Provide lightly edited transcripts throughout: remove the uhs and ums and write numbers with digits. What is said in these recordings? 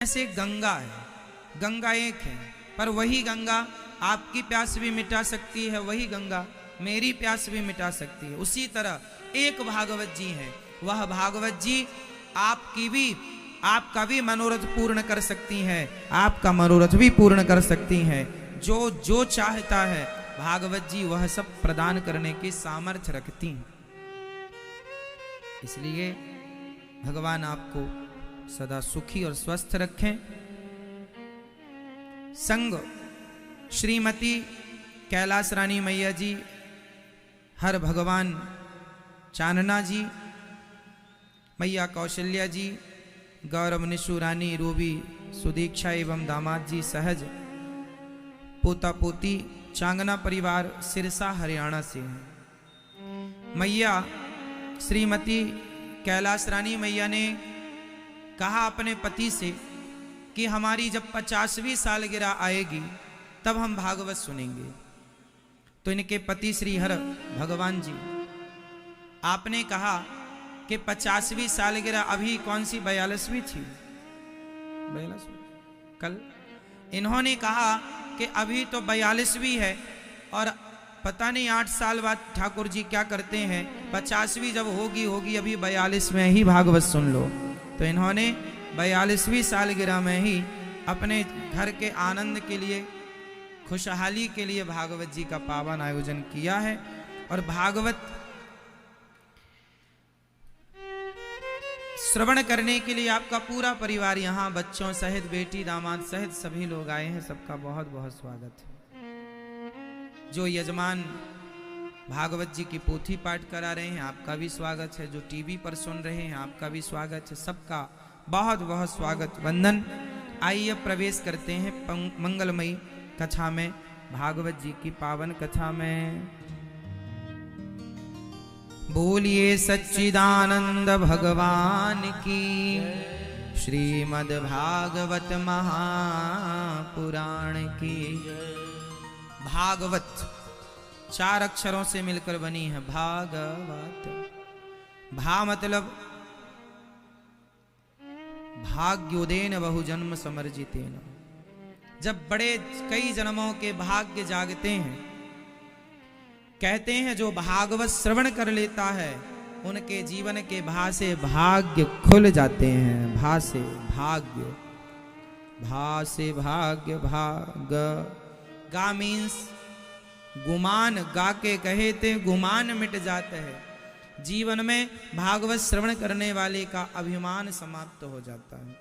ऐसे गंगा है, गंगा एक है, पर वही गंगा आपकी प्यास भी मिटा सकती है, वही गंगा मेरी प्यास भी मिटा सकती है। उसी तरह एक भागवत जी हैं, वह भागवत जी आपका भी मनोरथ पूर्ण कर सकती हैं, आपका मनोरथ भी पूर्ण कर सकती हैं। जो चाहता है भागवत जी वह सब प्रदान करने की सामर्थ्य रखती हैं। इसलिए भगवान आपको सदा सुखी और स्वस्थ रखें। संग श्रीमती कैलाश रानी मैया जी, हर भगवान चानना जी, मैया कौशल्या जी, गौरव निशु रानी रूबी सुदीक्षा एवं दामाद जी सहज, पोता पोती चांगना परिवार सिरसा हरियाणा से हैं। मैया श्रीमती कैलाश रानी मैया ने कहा अपने पति से कि हमारी जब 50वीं सालगिरह आएगी तब हम भागवत सुनेंगे। तो इनके पति श्री हर भगवान जी, आपने कहा कि 50वीं सालगिरह अभी कौन सी 42वीं थी, 42वीं कल। इन्होंने कहा कि अभी तो 42वीं है और पता नहीं 8 साल बाद ठाकुर जी क्या करते हैं, 50वीं जब होगी अभी 42 में ही भागवत सुन लो। तो इन्होंने 42वीं सालगिरह में ही अपने घर के आनंद के लिए, खुशहाली के लिए भागवत जी का पावन आयोजन किया है। और भागवत श्रवण करने के लिए आपका पूरा परिवार यहाँ बच्चों सहित, बेटी दामाद सहित सभी लोग आए हैं, सबका बहुत बहुत स्वागत है। जो यजमान भागवत जी की पोथी पाठ करा रहे हैं आपका भी स्वागत है, जो टीवी पर सुन रहे हैं आपका भी स्वागत है, सबका बहुत बहुत स्वागत वंदन। आइए प्रवेश करते हैं मंगलमयी कथा में, भागवत जी की पावन कथा में। बोलिए सच्चिदानंद भगवान की, श्रीमद् भागवत महापुराण की। भागवत 4 अक्षरों से मिलकर बनी है भागवत। भा मतलब भाग्योदेन बहुजन्म समर्जितेन। जब बड़े कई जन्मों के भाग्य जागते हैं, कहते हैं जो भागवत श्रवण कर लेता है उनके जीवन के भा से भाग्य खुल जाते हैं। भा से भाग्य, भा से भाग्य, भाग गा मीन्स गुमान, गा के कहे थे गुमान मिट जाते हैं। जीवन में भागवत श्रवण करने वाले का अभिमान समाप्त हो जाता है।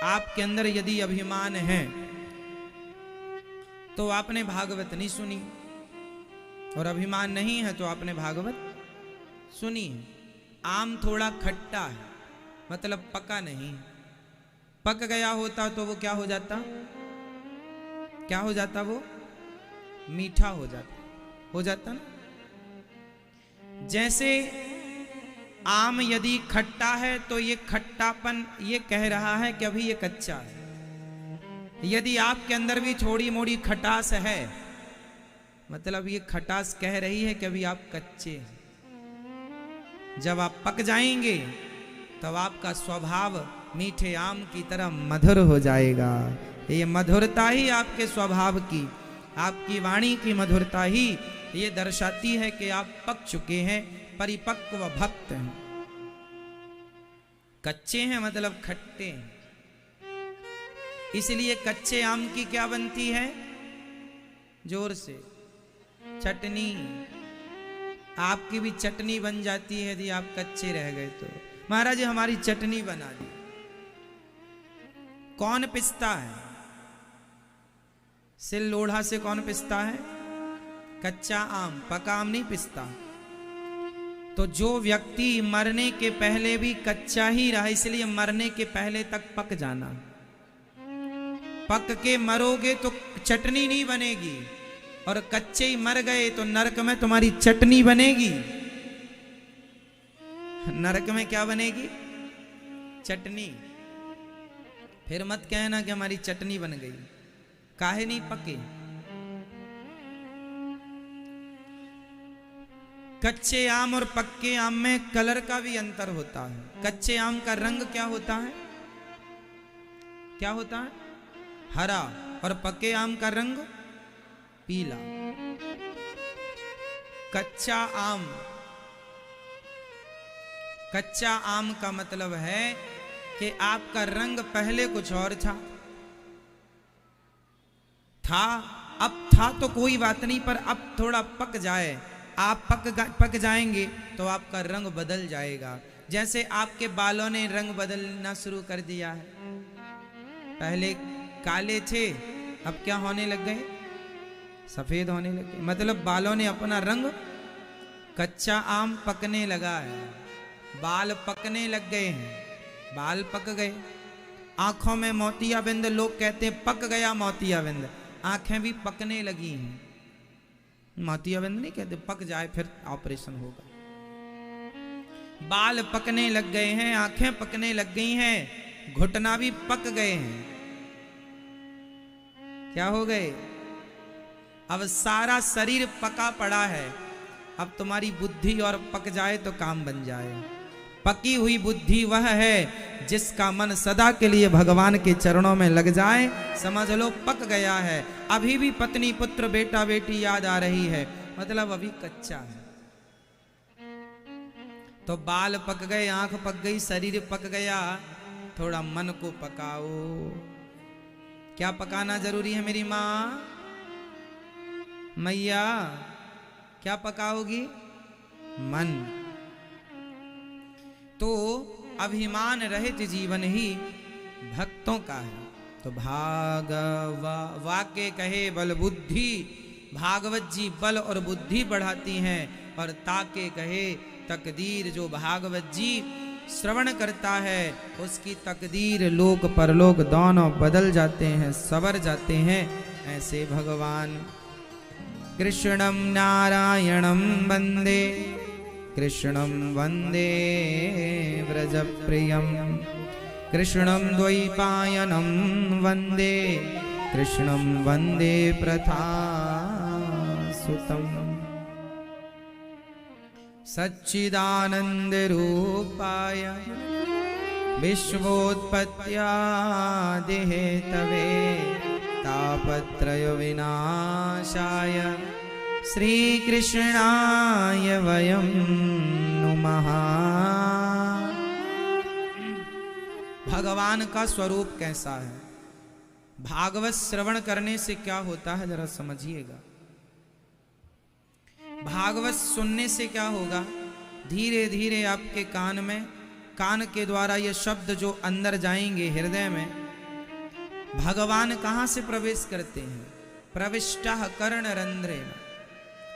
आपके अंदर यदि अभिमान है तो आपने भागवत नहीं सुनी, और अभिमान नहीं है तो आपने भागवत सुनी है। आम थोड़ा खट्टा है, मतलब पका नहीं, पक गया होता तो वो क्या हो जाता, क्या हो जाता, वो मीठा हो जाता ना। जैसे आम यदि खट्टा है तो ये खट्टापन ये कह रहा है कि अभी ये कच्चा है। यदि आपके अंदर भी थोड़ी मोड़ी खटास है, मतलब ये खटास कह रही है कि अभी आप कच्चे हैं। जब आप पक जाएंगे तब आपका स्वभाव मीठे आम की तरह मधुर हो जाएगा। ये मधुरता ही आपके स्वभाव की, आपकी वाणी की मधुरता ही ये दर्शाती है कि आप पक चुके हैं, परिपक्व भक्त हैं। कच्चे हैं मतलब खट्टे हैं। इसलिए कच्चे आम की क्या बनती है, जोर से चटनी। आपकी भी चटनी बन जाती है यदि आप कच्चे रह गए तो। महाराज जी हमारी चटनी बना दी। कौन पिसता है, सिल लोढ़ा से कौन पिसता है, कच्चा आम, पका आम नहीं पिसता। तो जो व्यक्ति मरने के पहले भी कच्चा ही रहा, इसलिए मरने के पहले तक पक जाना। पक के मरोगे तो चटनी नहीं बनेगी, और कच्चे ही मर गए तो नरक में तुम्हारी चटनी बनेगी। नरक में क्या बनेगी, चटनी। फिर मत कहना कि हमारी चटनी बन गई, काहे नहीं पके। कच्चे आम और पक्के आम में कलर का भी अंतर होता है। कच्चे आम का रंग क्या होता है, क्या होता है? हरा। और पके आम का रंग पीला। कच्चा आम, कच्चा आम का मतलब है कि आपका रंग पहले कुछ और था, अब था तो कोई बात नहीं, पर अब थोड़ा पक जाए, आप पक जाएंगे तो आपका रंग बदल जाएगा। जैसे आपके बालों ने रंग बदलना शुरू कर दिया है, पहले काले थे, अब क्या होने लग गए? सफेद होने लग गए। मतलब बालों ने अपना रंग, कच्चा आम पकने लगा है, बाल पकने लग गए हैं, बाल पक गए। आंखों में मोतियाबिंद, लोग कहते हैं पक गया मोतियाबिंद, आंखें भी पकने लगी हैं। मोतियाबिंद नहीं कहते, पक जाए फिर ऑपरेशन होगा। बाल पकने लग गए हैं, आंखें पकने लग गई हैं, घुटना भी पक गए हैं। क्या हो गए? अब सारा शरीर पका पड़ा है। अब तुम्हारी बुद्धि और पक जाए तो काम बन जाए। पकी हुई बुद्धि वह है जिसका मन सदा के लिए भगवान के चरणों में लग जाए, समझ लो पक गया है। अभी भी पत्नी पुत्र बेटा बेटी याद आ रही है, मतलब अभी कच्चा है। तो बाल पक गए, आंख पक गई, शरीर पक गया, थोड़ा मन को पकाओ। क्या पकाना जरूरी है मेरी माँ? मैया क्या पकाओगी? मन। तो अभिमान रहित जीवन ही भक्तों का है। तो वाक्य कहे बल बुद्धि, भागवत जी बल और बुद्धि बढ़ाती हैं। और ताके कहे तकदीर, जो भागवत जी श्रवण करता है उसकी तकदीर लोक परलोक दोनों बदल जाते हैं, सवर जाते हैं। ऐसे भगवान कृष्णं नारायणं वंदे, कृष्णं वंदे व्रजप्रियं, कृष्णं द्वैपायनं वंदे, कृष्णं वंदे प्रथासुतं। सच्चिदानंद रूपाय विश्वोत्पत्त्यादिहेतवे, तापत्रय विनाशाय श्री कृष्णाय वयं नुमः। भगवान का स्वरूप कैसा है? भागवत श्रवण करने से क्या होता है जरा समझिएगा। भागवत सुनने से क्या होगा? धीरे धीरे आपके कान में, कान के द्वारा ये शब्द जो अंदर जाएंगे हृदय में, भगवान कहाँ से प्रवेश करते हैं? प्रविष्टः कर्णरंध्रेण।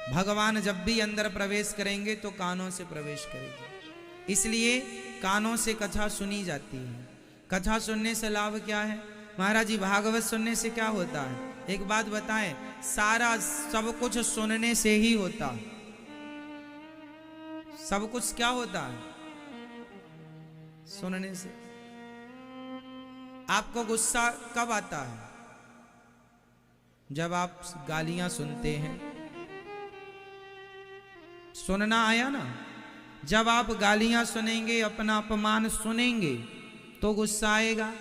भगवान जब भी अंदर प्रवेश करेंगे तो कानों से प्रवेश करेंगे, इसलिए कानों से कथा सुनी जाती है। कथा सुनने से लाभ क्या है? महाराज जी भागवत सुनने से क्या होता है? एक बात बताएं, सारा सब कुछ सुनने से ही होता है। सब कुछ क्या होता है? सुनने से। आपको गुस्सा कब आता है? जब आप गालियां सुनते हैं। सुनना आया ना? जब आप गालियां सुनेंगे, अपना अपमान सुनेंगे तो गुस्सा आएगा।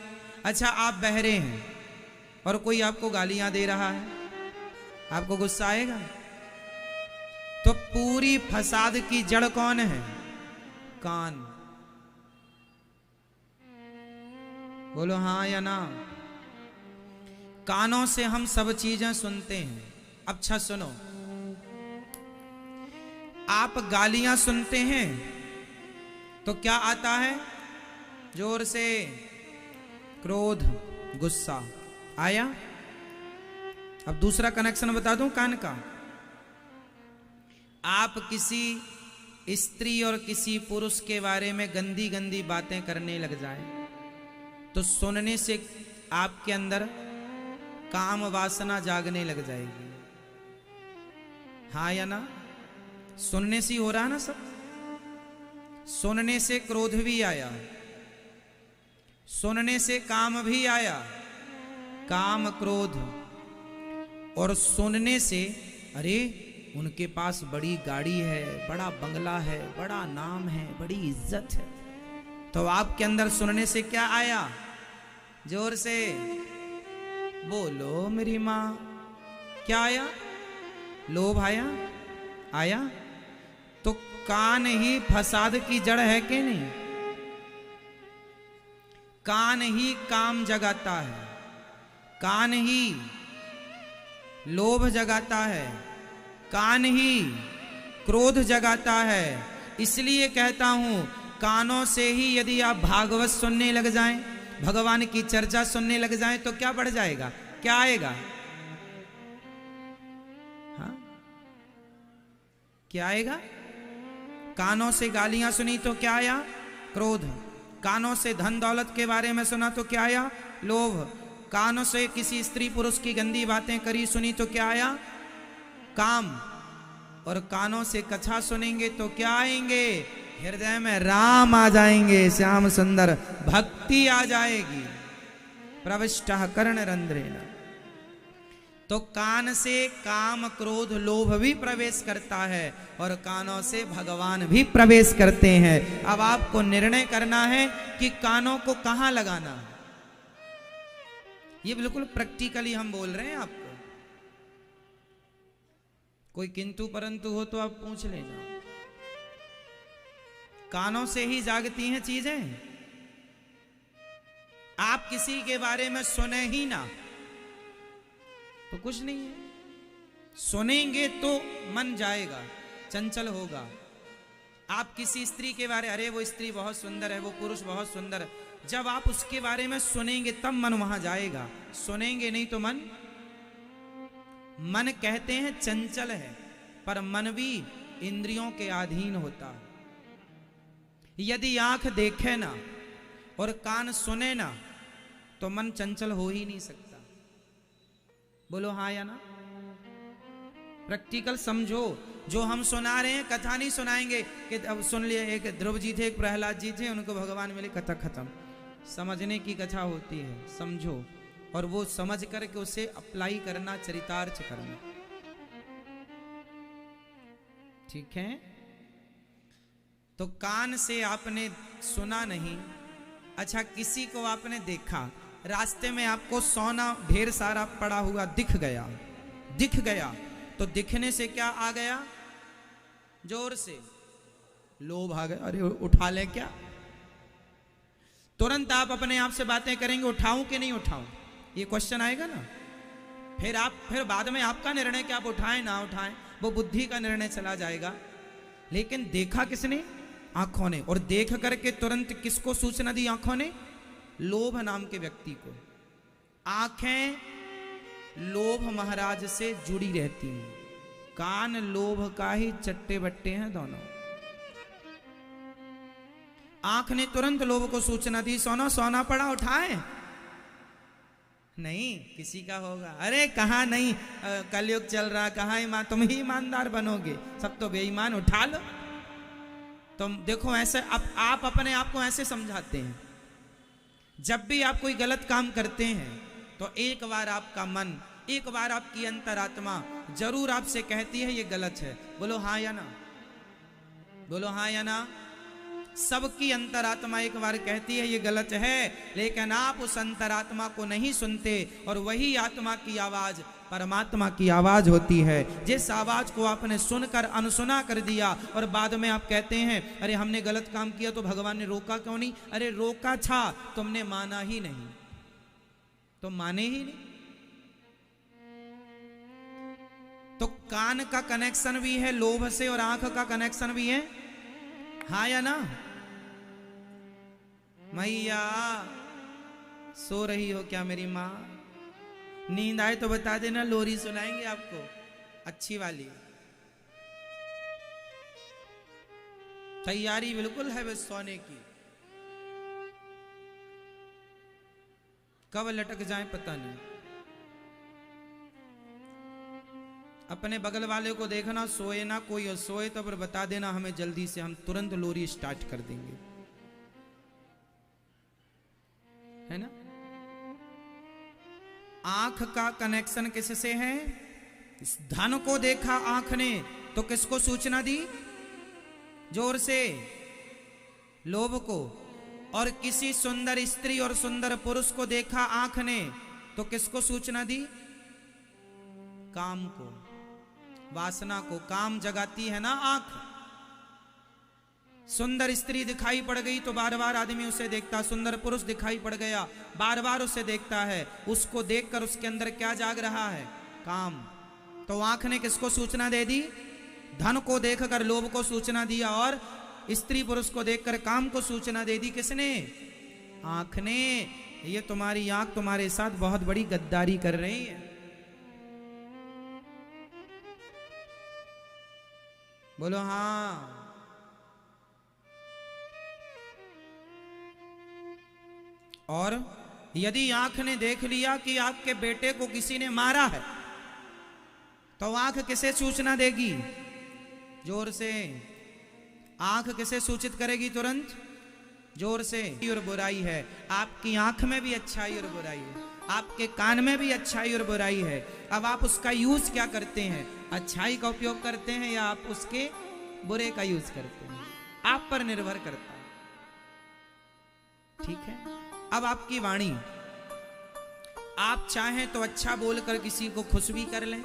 अच्छा, आप बहरे हैं और कोई आपको गालियां दे रहा है, आपको गुस्सा आएगा? तो पूरी फसाद की जड़ कौन है? कान। बोलो हाँ या ना? कानों से हम सब चीजें सुनते हैं। अच्छा सुनो, आप गालियां सुनते हैं तो क्या आता है? जोर से क्रोध, गुस्सा आया। अब दूसरा कनेक्शन बता दूं कान का। आप किसी स्त्री और किसी पुरुष के बारे में गंदी गंदी बातें करने लग जाएं तो सुनने से आपके अंदर काम वासना जागने लग जाएगी। हाँ या ना? सुनने से हो रहा ना सब। सुनने से क्रोध भी आया, सुनने से काम भी आया, काम क्रोध। और सुनने से अरे उनके पास बड़ी गाड़ी है, बड़ा बंगला है, बड़ा नाम है, बड़ी इज्जत है, तो आपके अंदर सुनने से क्या आया? जोर से बोलो मेरी माँ। क्या आया? लोभ आया? आया तो कान ही फसाद की जड़ है कि नहीं? कान ही काम जगाता है, कान ही लोभ जगाता है, कान ही क्रोध जगाता है। इसलिए कहता हूं कानों से ही यदि आप भागवत सुनने लग जाएं, भगवान की चर्चा सुनने लग जाएं तो क्या बढ़ जाएगा? क्या आएगा? हाँ? क्या आएगा? कानों से गालियां सुनी तो क्या आया? क्रोध। कानों से धन दौलत के बारे में सुना तो क्या आया? लोभ। कानों से किसी स्त्री पुरुष की गंदी बातें करी सुनी तो क्या आया? काम। और कानों से कथा सुनेंगे तो क्या आएंगे? हृदय में राम आ जाएंगे, श्याम सुंदर भक्ति आ जाएगी। प्रविष्टः कर्णरंध्रेण। तो कान से काम क्रोध लोभ भी प्रवेश करता है और कानों से भगवान भी प्रवेश करते हैं। अब आपको निर्णय करना है कि कानों को कहां लगाना है। ये बिल्कुल प्रैक्टिकली हम बोल रहे हैं आपको। कोई किंतु परंतु हो तो आप पूछ लेना। कानों से ही जागती हैं चीजें। आप किसी के बारे में सुने ही ना तो कुछ नहीं है। सुनेंगे तो मन जाएगा, चंचल होगा। आप किसी स्त्री के बारे, अरे वो स्त्री बहुत सुंदर है, वो पुरुष बहुत सुंदर है, जब आप उसके बारे में सुनेंगे तब मन वहां जाएगा। सुनेंगे नहीं तो मन कहते हैं चंचल है, पर मन भी इंद्रियों के अधीन होता है। यदि आंख देखे ना और कान सुने ना तो मन चंचल हो ही नहीं सकता। बोलो हाँ या ना? प्रैक्टिकल समझो। जो हम सुना रहे हैं कथा नहीं सुनाएंगे कि अब सुन लिए। एक ध्रुव जी थे, एक प्रहलाद जी थे, उनको भगवान मिले, कथा खत्म। समझने की कथा होती है, समझो और वो समझ करके उसे अप्लाई करना, चरितार्थ करना। ठीक है? तो कान से आपने सुना नहीं, अच्छा किसी को आपने देखा, रास्ते में आपको सोना ढेर सारा पड़ा हुआ दिख गया, तो दिखने से क्या आ गया? जोर से लोभ आ गया। अरे उठा ले क्या? तुरंत आप अपने आप से बातें करेंगे, उठाऊं कि नहीं उठाऊं? ये क्वेश्चन आएगा ना। फिर बाद में आपका निर्णय कि आप उठाएं ना उठाएं, वो बुद्धि का निर्णय चला जाएगा। लेकिन देखा किसने? आंखों ने। और देख करके तुरंत किसको सूचना दी? आंखों ने। लोभ नाम के व्यक्ति को। आंखें लोभ महाराज से जुड़ी रहती हैं, कान लोभ का ही चट्टे बट्टे हैं दोनों। आंख ने तुरंत लोभ को सूचना दी, सोना पड़ा उठाए। नहीं, किसी का होगा। अरे कहां नहीं, कलयुग चल रहा, कहां तुम ही ईमानदार बनोगे, सब तो बेईमान, उठा लो। तुम देखो ऐसे आप अपने आप को ऐसे समझाते हैं। जब भी आप कोई गलत काम करते हैं तो एक बार आपका मन, एक बार आपकी अंतरात्मा जरूर आपसे कहती है ये गलत है। बोलो हाँ या ना? बोलो हाँ या ना? सबकी अंतरात्मा एक बार कहती है ये गलत है, लेकिन आप उस अंतरात्मा को नहीं सुनते और वही आत्मा की आवाज परमात्मा की आवाज होती है। जिस आवाज को आपने सुनकर अनसुना कर दिया और बाद में आप कहते हैं अरे हमने गलत काम किया तो भगवान ने रोका क्यों नहीं? अरे रोका था, तुमने माना ही नहीं, तुम माने ही नहीं। तो कान का कनेक्शन भी है लोभ से और आंख का कनेक्शन भी है। हाँ या ना? मैया सो रही हो क्या मेरी माँ? नींद आए तो बता देना, लोरी सुनाएंगे आपको अच्छी वाली। तैयारी बिल्कुल है बस सोने की। कब लटक जाए पता नहीं। अपने बगल वाले को देखना, सोए ना कोई, और सोए तो फिर बता देना हमें जल्दी से, हम तुरंत लोरी स्टार्ट कर देंगे, है ना? आंख का कनेक्शन किससे है? इस धन को देखा आंख ने तो किसको सूचना दी? जोर से लोभ को। और किसी सुंदर स्त्री और सुंदर पुरुष को देखा आंख ने, तो किसको सूचना दी? काम को, वासना को। काम जगाती है ना आंख। सुंदर स्त्री दिखाई पड़ गई तो बार बार आदमी उसे देखता, सुंदर पुरुष दिखाई पड़ गया बार बार उसे देखता है। उसको देखकर उसके अंदर क्या जाग रहा है? काम। तो आंख ने किसको सूचना दे दी? धन को देखकर लोभ को सूचना दिया, और स्त्री पुरुष को देखकर काम को सूचना दे दी। किसने? आंख ने। ये तुम्हारी आंख तुम्हारे साथ बहुत बड़ी गद्दारी कर रही है। बोलो हाँ। और यदि आंख ने देख लिया कि आपके बेटे को किसी ने मारा है, तो आंख किसे सूचना देगी? जोर से। आंख किसे सूचित करेगी? तुरंत, जोर से। और बुराई है। आपकी आंख में भी अच्छाई और बुराई है, आपके कान में भी अच्छाई और बुराई है। अब आप उसका यूज क्या करते हैं? अच्छाई का उपयोग करते हैं या आप उसके बुरे का यूज करते हैं? आप पर निर्भर करता है। ठीक है। अब आपकी वाणी, आप चाहें तो अच्छा बोलकर किसी को खुश भी कर लें,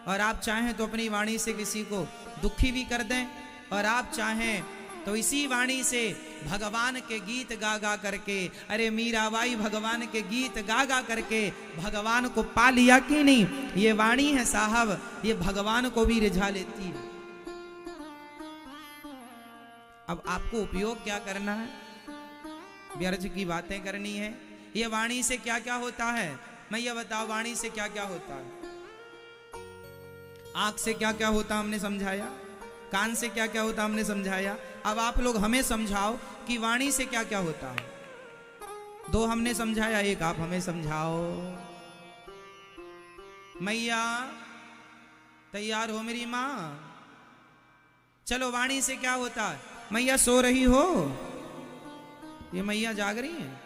और आप चाहें तो अपनी वाणी से किसी को दुखी भी कर दें, और आप चाहें तो इसी वाणी से भगवान के गीत गा गा करके, अरे मीराबाई भगवान के गीत गा गा करके भगवान को पा लिया कि नहीं? ये वाणी है साहब, ये भगवान को भी रिझा लेती है। अब आपको उपयोग क्या करना है? व्यर्थ की बातें करनी है। ये वाणी से क्या क्या होता है? मैं ये बताओ, वाणी से क्या क्या होता है? आंख से क्या क्या होता हमने समझाया, कान से क्या क्या होता हमने समझाया। अब आप लोग हमें समझाओ कि वाणी से क्या क्या होता है। दो हमने समझाया, एक आप हमें समझाओ। मैया तैयार हो मेरी माँ? चलो, वाणी से क्या होता है? मैया सो रही हो? ये मैया जाग रही है?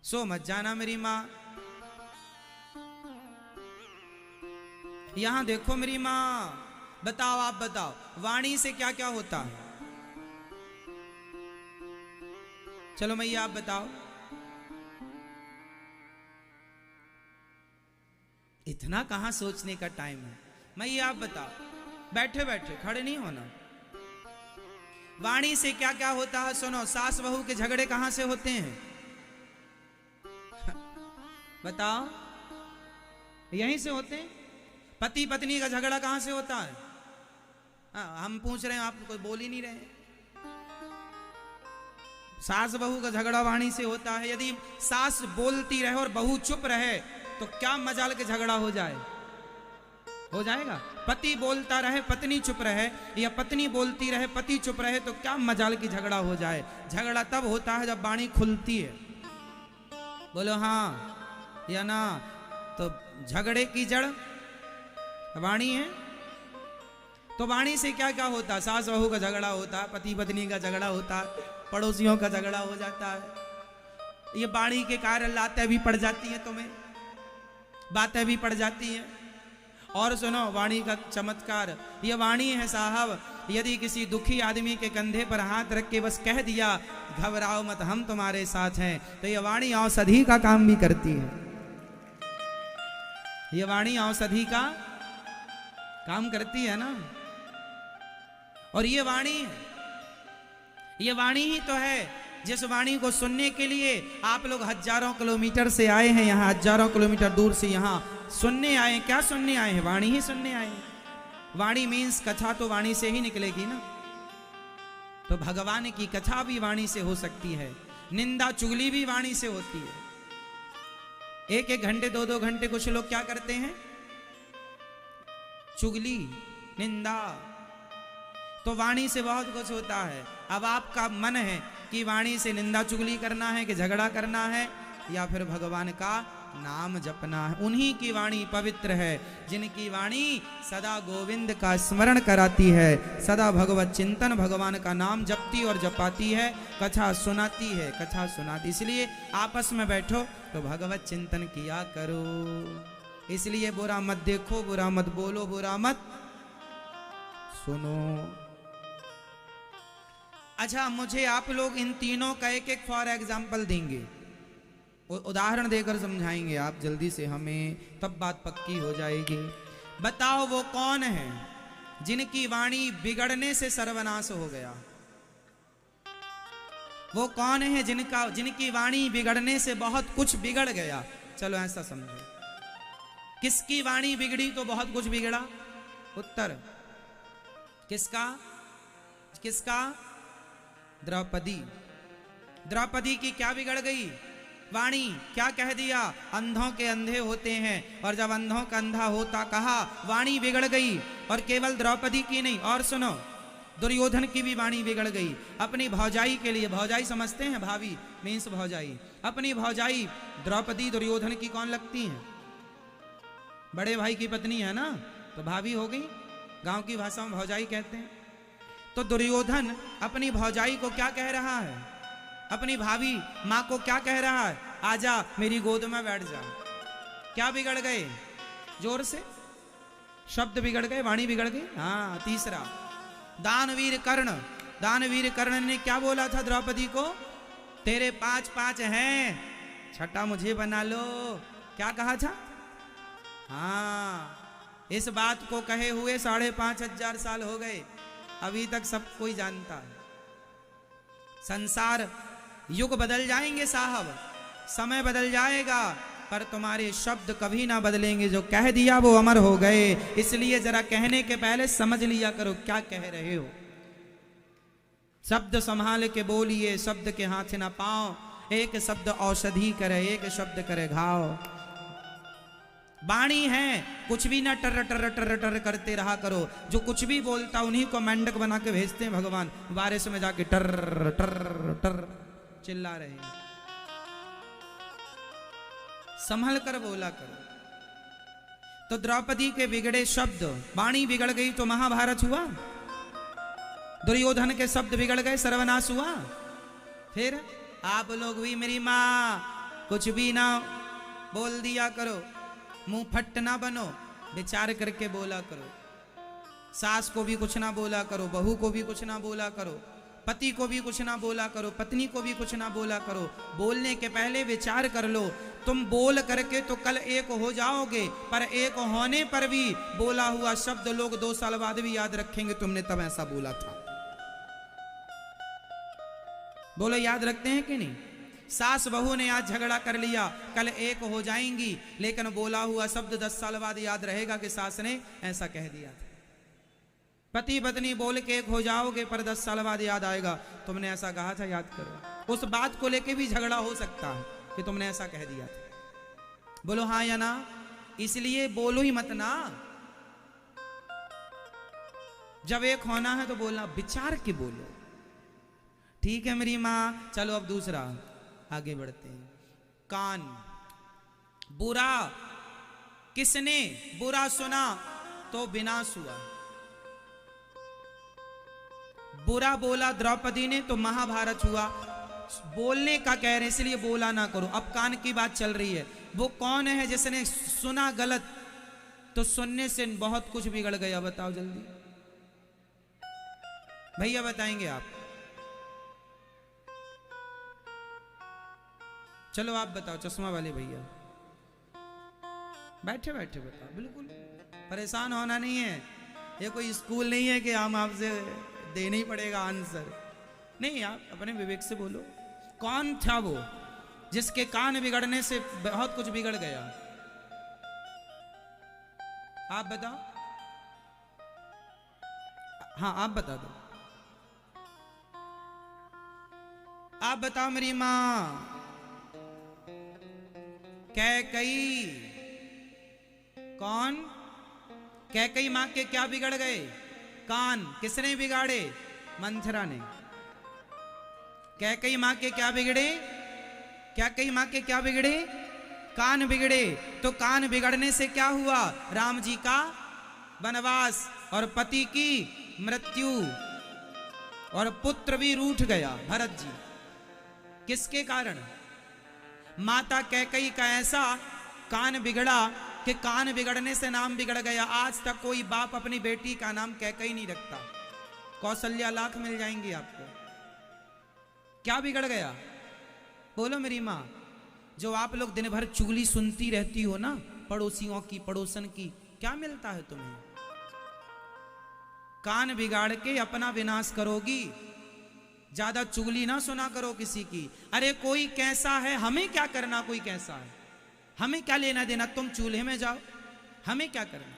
सो मत जाना मेरी माँ। यहां देखो मेरी माँ। बताओ, आप बताओ, वाणी से क्या क्या होता है? चलो मैया आप बताओ। इतना कहां सोचने का टाइम है? मैया आप बताओ, बैठे बैठे, खड़े नहीं होना। वाणी से क्या क्या होता है? सुनो, सास बहू के झगड़े कहां से होते हैं? बताओ, यहीं से होते हैं। पति पत्नी का झगड़ा कहां से होता है? हम पूछ रहे हैं, आप कोई बोल ही नहीं रहे। सास बहू का झगड़ा वाणी से होता है। यदि सास बोलती रहे और बहू चुप रहे तो क्या मजाल के झगड़ा हो जाए? हो जाएगा। पति बोलता रहे पत्नी चुप रहे, या पत्नी बोलती रहे पति चुप रहे, तो क्या मजाल की झगड़ा हो जाए? झगड़ा तब होता है जब वाणी खुलती है। बोलो हाँ या ना? तो झगड़े की जड़ वाणी है। तो वाणी से क्या क्या होता है? सास बहू का झगड़ा होता है, पति पत्नी का झगड़ा होता है, पड़ोसियों का झगड़ा हो जाता है। ये वाणी के कारण लातें भी पड़ जाती हैं, तुम्हें बातें भी पड़ जाती हैं। और सुनो, वाणी का चमत्कार, ये वाणी है साहब। यदि किसी दुखी आदमी के कंधे पर हाथ रख के बस कह दिया, घबराओ मत, हम तुम्हारे साथ हैं, तो ये वाणी औषधि का काम भी करती है। ये वाणी औषधि का काम करती है ना। और ये वाणी ही तो है जिस वाणी को सुनने के लिए आप लोग हजारों किलोमीटर से आए हैं, यहाँ हजारों किलोमीटर दूर से यहाँ सुनने आए हैं। क्या सुनने आए हैं? वाणी ही सुनने आए हैं। वाणी मीन्स कथा तो वाणी से ही निकलेगी ना। तो भगवान की कथा भी वाणी से हो सकती है, निंदा चुगली भी वाणी से होती है। एक एक घंटे, दो दो घंटे कुछ लोग क्या करते हैं? चुगली, निंदा। तो वाणी से बहुत कुछ होता है। अब आपका मन है कि वाणी से निंदा चुगली करना है, कि झगड़ा करना है, या फिर भगवान का नाम जपना है। उन्हीं की वाणी पवित्र है, जिनकी वाणी सदा गोविंद का स्मरण कराती है, सदा भगवत चिंतन, भगवान का नाम जपती और जपाती है, कथा सुनाती है, कथा सुनाती। इसलिए आपस में बैठो तो भगवत चिंतन किया करो। इसलिए बुरा मत देखो, बुरा मत बोलो, बुरा मत सुनो। अच्छा, मुझे आप लोग इन तीनों का एक एक फॉर एग्जाम्पल देंगे, उदाहरण देकर समझाएंगे आप जल्दी से हमें, तब बात पक्की हो जाएगी। बताओ वो कौन है जिनकी वाणी बिगड़ने से सर्वनाश हो गया? वो कौन है जिनकी वाणी बिगड़ने से बहुत कुछ बिगड़ गया? चलो ऐसा समझो, किसकी वाणी बिगड़ी तो बहुत कुछ बिगड़ा? उत्तर किसका? किसका? द्रौपदी। द्रौपदी की क्या बिगड़ गई वाणी? क्या कह दिया? अंधों के अंधे होते हैं, और जब अंधों का अंधा होता कहा, वाणी बिगड़ गई। और केवल द्रौपदी की नहीं, और सुनो, दुर्योधन की भी वाणी बिगड़ गई। अपनी भौजाई के लिए, भौजाई समझते हैं भाभी मीन्स भौजाई, अपनी भौजाई द्रौपदी दुर्योधन की कौन लगती है? बड़े भाई की पत्नी है ना, तो भाभी हो गई, गांव की भाषा में भौजाई कहते हैं। तो दुर्योधन अपनी भौजाई को क्या कह रहा है? अपनी भाभी माँ को क्या कह रहा है? आजा मेरी गोद में बैठ जा। क्या बिगड़ गए? जोर से शब्द बिगड़ गए, वाणी बिगड़ गई। हाँ, तीसरा दानवीर कर्ण। दानवीर कर्ण ने क्या बोला था द्रौपदी को? तेरे 5 हैं, छठा मुझे बना लो। क्या कहा था? हाँ, इस बात को कहे हुए 5,500 साल हो गए, अभी तक सब कोई जानता है। संसार युग बदल जाएंगे साहब, समय बदल जाएगा, पर तुम्हारे शब्द कभी ना बदलेंगे। जो कह दिया वो अमर हो गए। इसलिए जरा कहने के पहले समझ लिया करो क्या कह रहे हो। शब्द संभाल के बोलिए, शब्द के हाथ ना पाओ। एक शब्द औषधि करे, एक शब्द करे घाव। वाणी है, कुछ भी ना टर टर टर टर करते रहा करो। जो कुछ भी बोलता उन्हीं को मेंढक बना के भेजते हैं भगवान, बारिश में जाके टर टर टर चिल्ला रहे हैं। संभल कर बोला करो। तो द्रौपदी के बिगड़े शब्द, वाणी बिगड़ गई तो महाभारत हुआ। दुर्योधन के शब्द बिगड़ गए, सर्वनाश हुआ। फिर आप लोग भी मेरी माँ कुछ भी ना बोल दिया करो, मुंह फट ना बनो, विचार करके बोला करो। सास को भी कुछ ना बोला करो, बहू को भी कुछ ना बोला करो, पति को भी कुछ ना बोला करो, पत्नी को भी कुछ ना बोला करो। बोलने के पहले विचार कर लो। तुम बोल करके तो कल एक हो जाओगे, पर एक होने पर भी बोला हुआ शब्द लोग 2 साल बाद भी याद रखेंगे, तुमने तब ऐसा बोला था। बोलो, याद रखते हैं कि नहीं? सास बहू ने आज झगड़ा कर लिया, कल एक हो जाएंगी, लेकिन बोला हुआ शब्द 10 साल बाद याद रहेगा कि सास ने ऐसा कह दिया था। पति पत्नी बोल के एक हो जाओगे, पर 10 साल बाद याद आएगा तुमने ऐसा कहा था, याद करो। उस बात को लेके भी झगड़ा हो सकता है कि तुमने ऐसा कह दिया था। बोलो हाँ या ना? इसलिए बोलो ही मत ना। जब एक होना है तो बोलना, विचार के बोलो। ठीक है मेरी माँ। चलो अब दूसरा आगे बढ़ते हैं। कान। बुरा, किसने बुरा सुना तो विनाश हुआ। बुरा बोला द्रौपदी ने तो महाभारत हुआ। बोलने का कह रहे हैं, इसलिए बोला ना करो। अब कान की बात चल रही है। वो कौन है जिसने सुना गलत तो सुनने से बहुत कुछ बिगड़ गया? बताओ जल्दी भैया, बताएंगे आप? चलो आप बताओ, चश्मा वाले भैया बैठे बैठे बताओ। बिल्कुल परेशान होना नहीं है, ये कोई स्कूल नहीं है कि हम आपसे देना ही पड़ेगा आंसर। नहीं, आप अपने विवेक से बोलो। कौन था वो जिसके कान बिगड़ने से बहुत कुछ बिगड़ गया? आप बताओ। हाँ, आप बता दो। आप बताओ मेरी माँ। कैकई। कौन? कैकई मां के क्या बिगड़ गए? कान। किसने बिगाड़े? मंथरा ने। कैकई मां के क्या बिगड़े? कैकई मां के क्या बिगड़े? कान बिगड़े। तो कान बिगड़ने से क्या हुआ? राम जी का वनवास और पति की मृत्यु, और पुत्र भी रूठ गया भरत जी। किसके कारण? माता कैकई का ऐसा कान बिगड़ा कि कान बिगड़ने से नाम बिगड़ गया। आज तक कोई बाप अपनी बेटी का नाम कैकई नहीं रखता। कौशल्या लाख मिल जाएंगी आपको। क्या बिगड़ गया? बोलो मेरी माँ। जो आप लोग दिन भर चुगली सुनती रहती हो ना, पड़ोसियों की, पड़ोसन की, क्या मिलता है तुम्हें? कान बिगाड़ के अपना विनाश करोगी। ज्यादा चुगली ना सुना करो किसी की। अरे कोई कैसा है, हमें क्या करना? कोई कैसा है, हमें क्या लेना देना? तुम चूल्हे में जाओ, हमें क्या करना?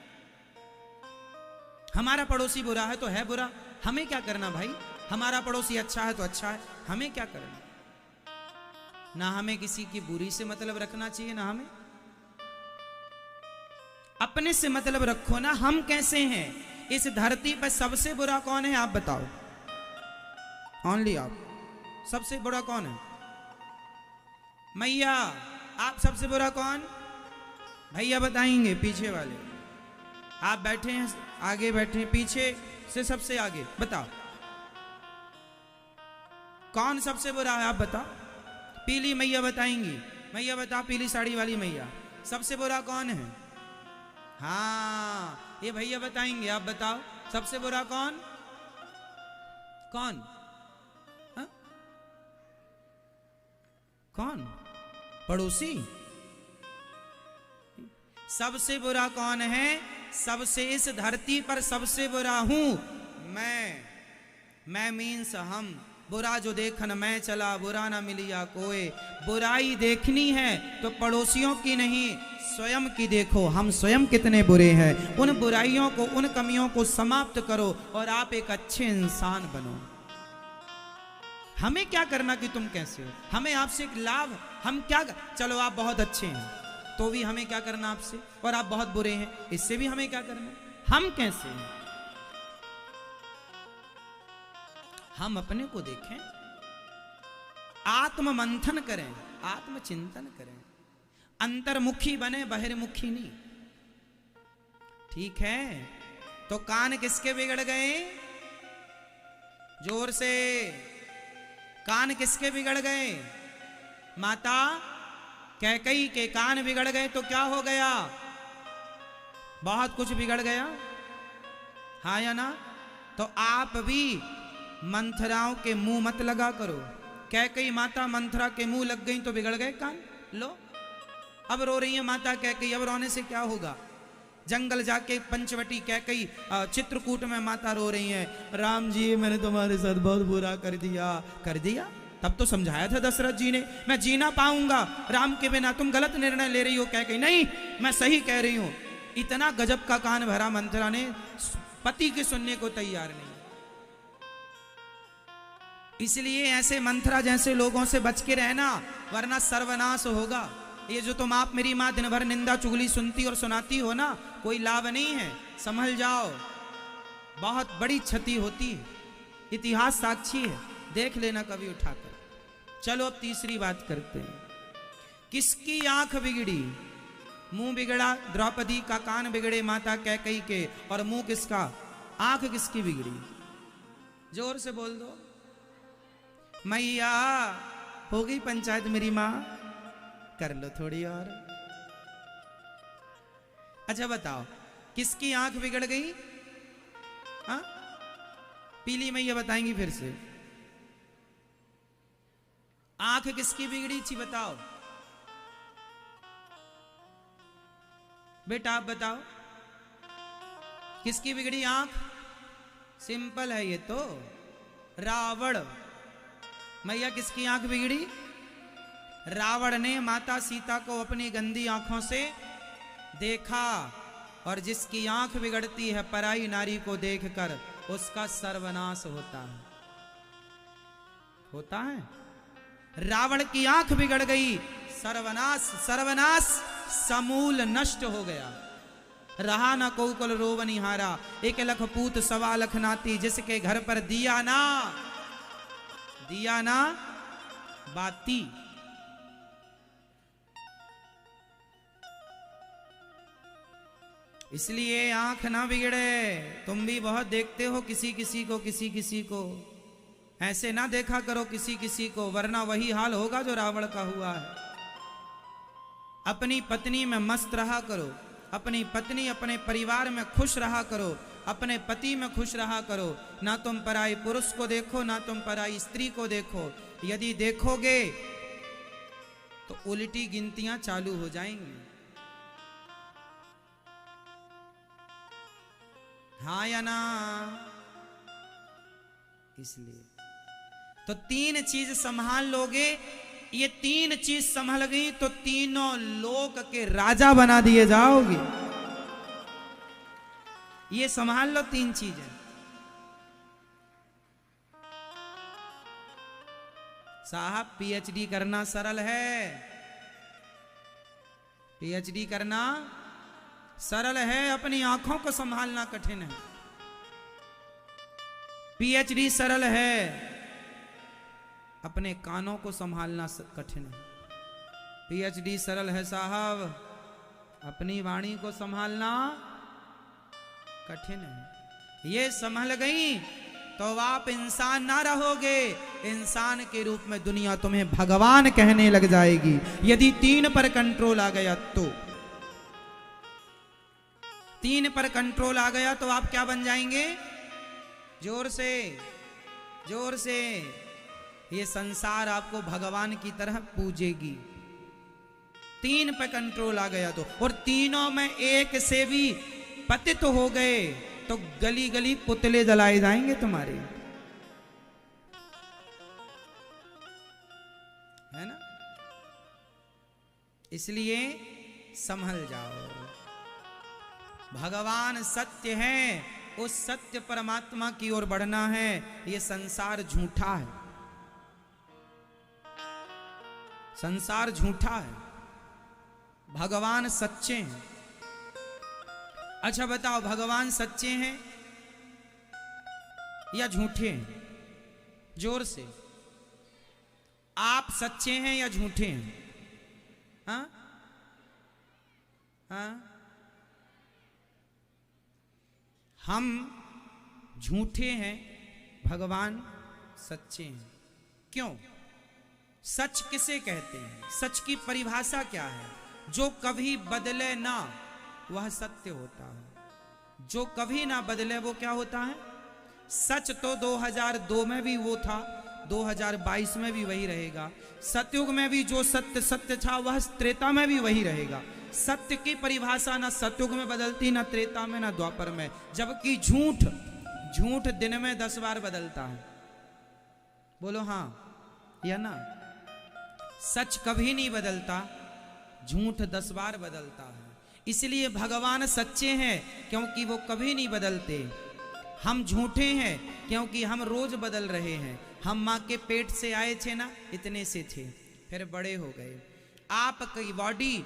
हमारा पड़ोसी बुरा है तो है बुरा, हमें क्या करना भाई? हमारा पड़ोसी अच्छा है तो अच्छा है, हमें क्या करना? ना हमें किसी की बुरी से मतलब रखना चाहिए, ना हमें अपने से मतलब रखो ना। हम कैसे हैं? इस धरती पर सबसे बुरा कौन है आप बताओ? ओनली आप। सबसे बुरा कौन है? मैया, आप सबसे बुरा कौन? भैया बताएंगे, पीछे वाले। आप बैठे हैं, आगे बैठे हैं, पीछे से सबसे आगे, बताओ कौन सबसे बुरा है? आप बताओ। पीली मैया बताएंगी। मैया बताओ, पीली साड़ी वाली मैया, सबसे बुरा कौन है? हाँ, ये भैया बताएंगे। आप बताओ सबसे बुरा कौन? कौन? हा? कौन? पड़ोसी? सबसे बुरा कौन है? सबसे, इस धरती पर सबसे बुरा हूं मैं मीन्स हम। बुरा जो देखन मैं चला, बुरा ना मिलिया कोई। बुराई देखनी है तो पड़ोसियों की नहीं, स्वयं की देखो। हम स्वयं कितने बुरे हैं। उन बुराइयों को, उन कमियों को समाप्त करो और आप एक अच्छे इंसान बनो। हमें क्या करना कि तुम कैसे हो? हमें आपसे एक लाभ, हम क्या? चलो आप बहुत अच्छे हैं तो भी हमें क्या करना आपसे, और आप बहुत बुरे हैं इससे भी हमें क्या करना? हम कैसे हैं? हम अपने को देखें, आत्म मंथन करें, आत्म चिंतन करें, अंतर्मुखी बने, बहिर्मुखी नहीं। ठीक है? तो कान किसके बिगड़ गए? जोर से, कान किसके बिगड़ गए? माता कैकई के कान बिगड़ गए तो क्या हो गया? बहुत कुछ बिगड़ गया, हाँ या ना? तो आप भी मंथराओं के मुंह मत लगा करो। कैकई माता मंथरा के मुंह लग गई तो बिगड़ गए कान। लो, अब रो रही है माता कैकई, अब रोने से क्या होगा? जंगल जाके पंचवटी कैकई, चित्रकूट में माता रो रही है, राम जी मैंने तुम्हारे साथ बहुत बुरा कर दिया। कर दिया? तब तो समझाया था दशरथ जी ने, मैं जी ना पाऊंगा राम के बिना, तुम गलत निर्णय ले रही हो। कैकई, नहीं मैं सही कह रही हूं। इतना गजब का कान भरा मंथरा ने, पति के सुनने को तैयार नहीं। इसलिए ऐसे मंथरा जैसे लोगों से बच के रहना, वरना सर्वनाश होगा। ये जो तुम, आप मेरी माँ दिन भर निंदा चुगली सुनती और सुनाती हो ना, कोई लाभ नहीं है, संभल जाओ, बहुत बड़ी क्षति होती है। इतिहास साक्षी है, देख लेना कभी उठाकर। चलो अब तीसरी बात करते हैं। किसकी आंख बिगड़ी? मुंह बिगड़ा द्रौपदी का, कान बिगड़े माता कैकई के, और मुंह किसका? आंख किसकी बिगड़ी? जोर से बोल दो। मैया, हो गई पंचायत मेरी माँ, कर लो थोड़ी और। अच्छा बताओ किसकी आंख बिगड़ गई? हाँ, पीली मैया बताएंगी फिर से। आंख किसकी बिगड़ी थी बताओ बेटा, आप बताओ किसकी बिगड़ी आंख? सिंपल है ये तो, रावण। मैया किसकी आंख बिगड़ी? रावण ने माता सीता को अपनी गंदी आंखों से देखा, और जिसकी आंख बिगड़ती है पराई नारी को देखकर, उसका सर्वनाश होता है। होता है? रावण की आंख बिगड़ गई, सर्वनाश, सर्वनाश समूल नष्ट हो गया। रहा न कोकुल रोवनिहारा, 1 लख पूत 1.25 लख नाती, जिसके घर पर दिया ना बाती। इसलिए आंख ना बिगड़े। तुम भी बहुत देखते हो किसी किसी को, ऐसे ना देखा करो किसी किसी को, वरना वही हाल होगा जो रावण का हुआ है। अपनी पत्नी में मस्त रहा करो, अपनी पत्नी अपने परिवार में खुश रहा करो, अपने पति में खुश रहा करो। ना तुम पराई पुरुष को देखो, ना तुम पराई स्त्री को देखो। यदि देखोगे तो उल्टी गिनतियां चालू हो जाएंगी। हाँ या ना? इसलिए तो 3 चीज संभाल लोगे, ये 3 चीज संभल गई तो तीनों लोक के राजा बना दिए जाओगे। ये संभाल लो 3 चीजें। साहब पीएचडी करना सरल है, पीएचडी करना सरल है, अपनी आंखों को संभालना कठिन है। पीएचडी सरल है, अपने कानों को संभालना कठिन है। पीएचडी सरल है साहब, अपनी वाणी को संभालना कठिन है। ये संभल गई तो आप इंसान ना रहोगे, इंसान के रूप में दुनिया तुम्हें भगवान कहने लग जाएगी। यदि 3 पर कंट्रोल आ गया तो 3 पर कंट्रोल आ गया तो आप क्या बन जाएंगे? जोर से, जोर से। ये संसार आपको भगवान की तरह पूजेगी। 3 पे कंट्रोल आ गया तो, और तीनों में एक से भी पतित हो गए तो गली गली पुतले जलाए जाएंगे तुम्हारे, है ना? इसलिए संभल जाओ। भगवान सत्य है, उस सत्य परमात्मा की ओर बढ़ना है। ये संसार झूठा है, संसार झूठा है, भगवान सच्चे हैं। अच्छा बताओ, भगवान सच्चे हैं या झूठे हैं? जोर से। आप सच्चे हैं या झूठे हैं? हाँ हाँ? हम झूठे हैं, भगवान सच्चे हैं। क्यों? सच किसे कहते हैं? सच की परिभाषा क्या है? जो कभी बदले ना वह सत्य होता है। जो कभी ना बदले वो क्या होता है? सच तो 2002 में भी वो था, 2022 में भी वही रहेगा। सतयुग में भी जो सत्य सत्य था वह त्रेता में भी वही रहेगा। सत्य की परिभाषा ना सतयुग में बदलती, ना त्रेता में, ना द्वापर में। जबकि झूठ, झूठ दिन में 10 बार बदलता है। बोलो हाँ या ना? सच कभी नहीं बदलता, झूठ 10 बार बदलता है। इसलिए भगवान सच्चे हैं क्योंकि वो कभी नहीं बदलते। हम झूठे हैं क्योंकि हम रोज बदल रहे हैं। हम माँ के पेट से आए थे ना, इतने से थे, फिर बड़े हो गए। आपकी बॉडी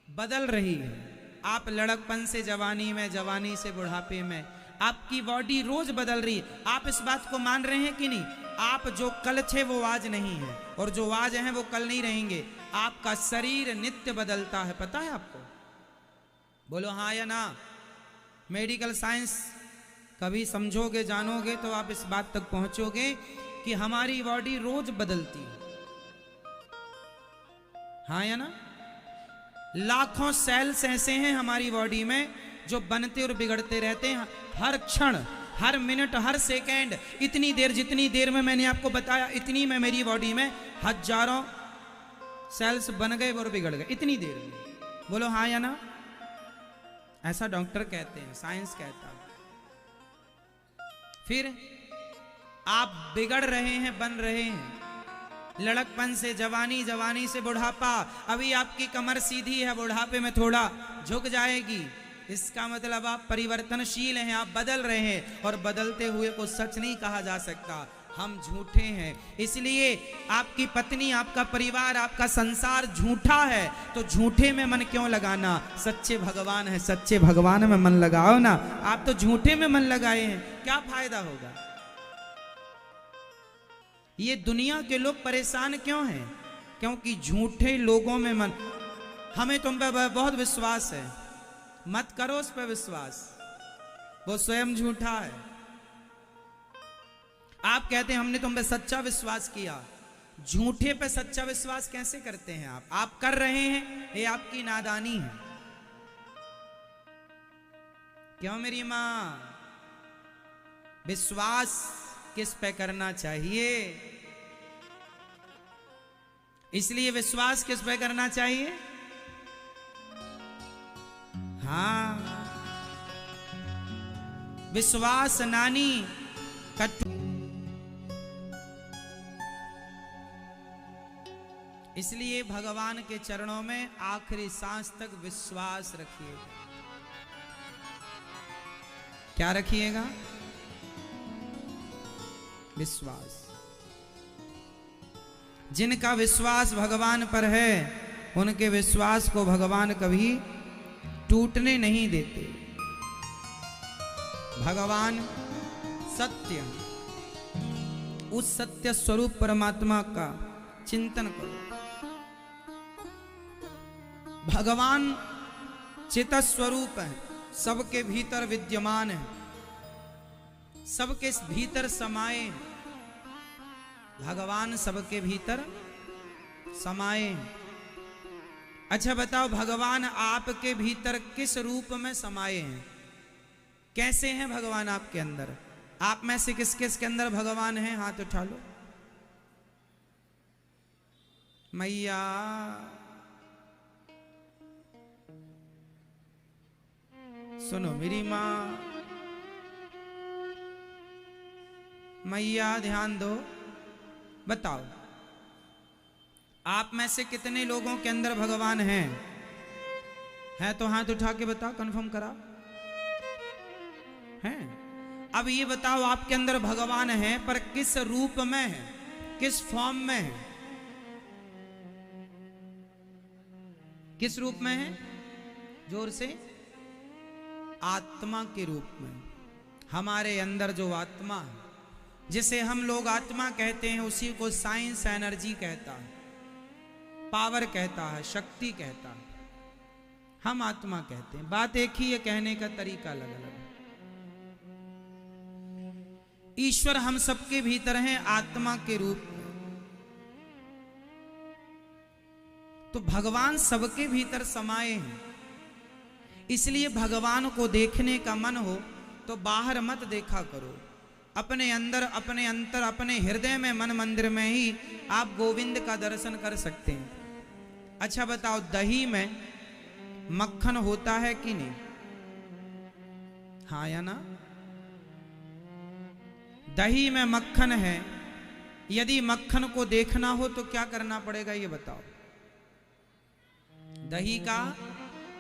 बदल रही है। आप लड़कपन से जवानी में, जवानी से बुढ़ापे में, आपकी बॉडी रोज बदल रही है। आप इस बात को मान रहे हैं कि नहीं? आप जो कल थे वो आज नहीं है, और जो आज हैं वो कल नहीं रहेंगे। आपका शरीर नित्य बदलता है, पता है आपको? बोलो हाँ या ना? मेडिकल साइंस कभी समझोगे, जानोगे तो आप इस बात तक पहुंचोगे कि हमारी बॉडी रोज बदलती है। हाँ या ना? लाखों सेल्स ऐसे हैं हमारी बॉडी में जो बनते और बिगड़ते रहते हैं हर क्षण, हर मिनट, हर सेकेंड। इतनी देर, जितनी देर में मैंने आपको बताया, इतनी में मेरी बॉडी में हजारों सेल्स बन गए और बिगड़ गए, इतनी देर में। बोलो हाँ या ना? ऐसा डॉक्टर कहते हैं, साइंस कहता है। फिर आप बिगड़ रहे हैं, बन रहे हैं। लड़कपन से जवानी, जवानी से बुढ़ापा। अभी आपकी कमर सीधी है, बुढ़ापे में थोड़ा झुक जाएगी। इसका मतलब आप परिवर्तनशील हैं, आप बदल रहे हैं। और बदलते हुए को सच नहीं कहा जा सकता। हम झूठे हैं। इसलिए आपकी पत्नी, आपका परिवार, आपका संसार झूठा है तो झूठे में मन क्यों लगाना? सच्चे भगवान है, सच्चे भगवान में मन लगाओ ना। आप तो झूठे में मन लगाए हैं, क्या फायदा होगा? ये दुनिया के लोग परेशान क्यों हैं? क्योंकि झूठे लोगों में मन। हमें तुम पे बहुत विश्वास है, मत करो उस पर विश्वास, वो स्वयं झूठा है। आप कहते हैं हमने तुम पे सच्चा विश्वास किया। झूठे पे सच्चा विश्वास कैसे करते हैं आप? आप कर रहे हैं, ये आपकी नादानी है। क्यों मेरी मां? विश्वास किस पे करना चाहिए? इसलिए विश्वास किस पे करना चाहिए? हाँ, विश्वास नानी कटु। इसलिए भगवान के चरणों में आखिरी सांस तक विश्वास रखिएगा। क्या रखिएगा? विश्वास। जिनका विश्वास भगवान पर है, उनके विश्वास को भगवान कभी टूटने नहीं देते। भगवान सत्य, उस सत्य स्वरूप परमात्मा का चिंतन करो। भगवान चित स्वरूप है, सबके भीतर विद्यमान है, सबके भीतर समाये हैं। भगवान सबके भीतर समाये हैं। अच्छा बताओ, भगवान आपके भीतर किस रूप में समाये हैं? कैसे हैं भगवान आपके अंदर? आप में से किस किस के अंदर भगवान हैं? हाथ उठा लो। मैया सुनो मेरी मां, मैया ध्यान दो। बताओ, आप में से कितने लोगों के अंदर भगवान हैं? है तो हाथ उठा के बताओ, कंफर्म करा। हैं? अब ये बताओ, आपके अंदर भगवान है पर किस रूप में है, किस फॉर्म में है? किस रूप में है? जोर से। आत्मा के रूप में। हमारे अंदर जो आत्मा है, जिसे हम लोग आत्मा कहते हैं, उसी को साइंस एनर्जी कहता है, पावर कहता है, शक्ति कहता है। हम आत्मा कहते हैं। बात एक ही है, कहने का तरीका अलग अलग है। ईश्वर हम सबके भीतर हैं आत्मा के रूप में। तो भगवान सबके भीतर समाये हैं। इसलिए भगवान को देखने का मन हो तो बाहर मत देखा करो। अपने अंदर, अपने अंतर, अपने हृदय में, मन मंदिर में ही आप गोविंद का दर्शन कर सकते हैं। अच्छा बताओ, दही में मक्खन होता है कि नहीं? हाँ या ना? दही में मक्खन है। यदि मक्खन को देखना हो तो क्या करना पड़ेगा, ये बताओ? दही का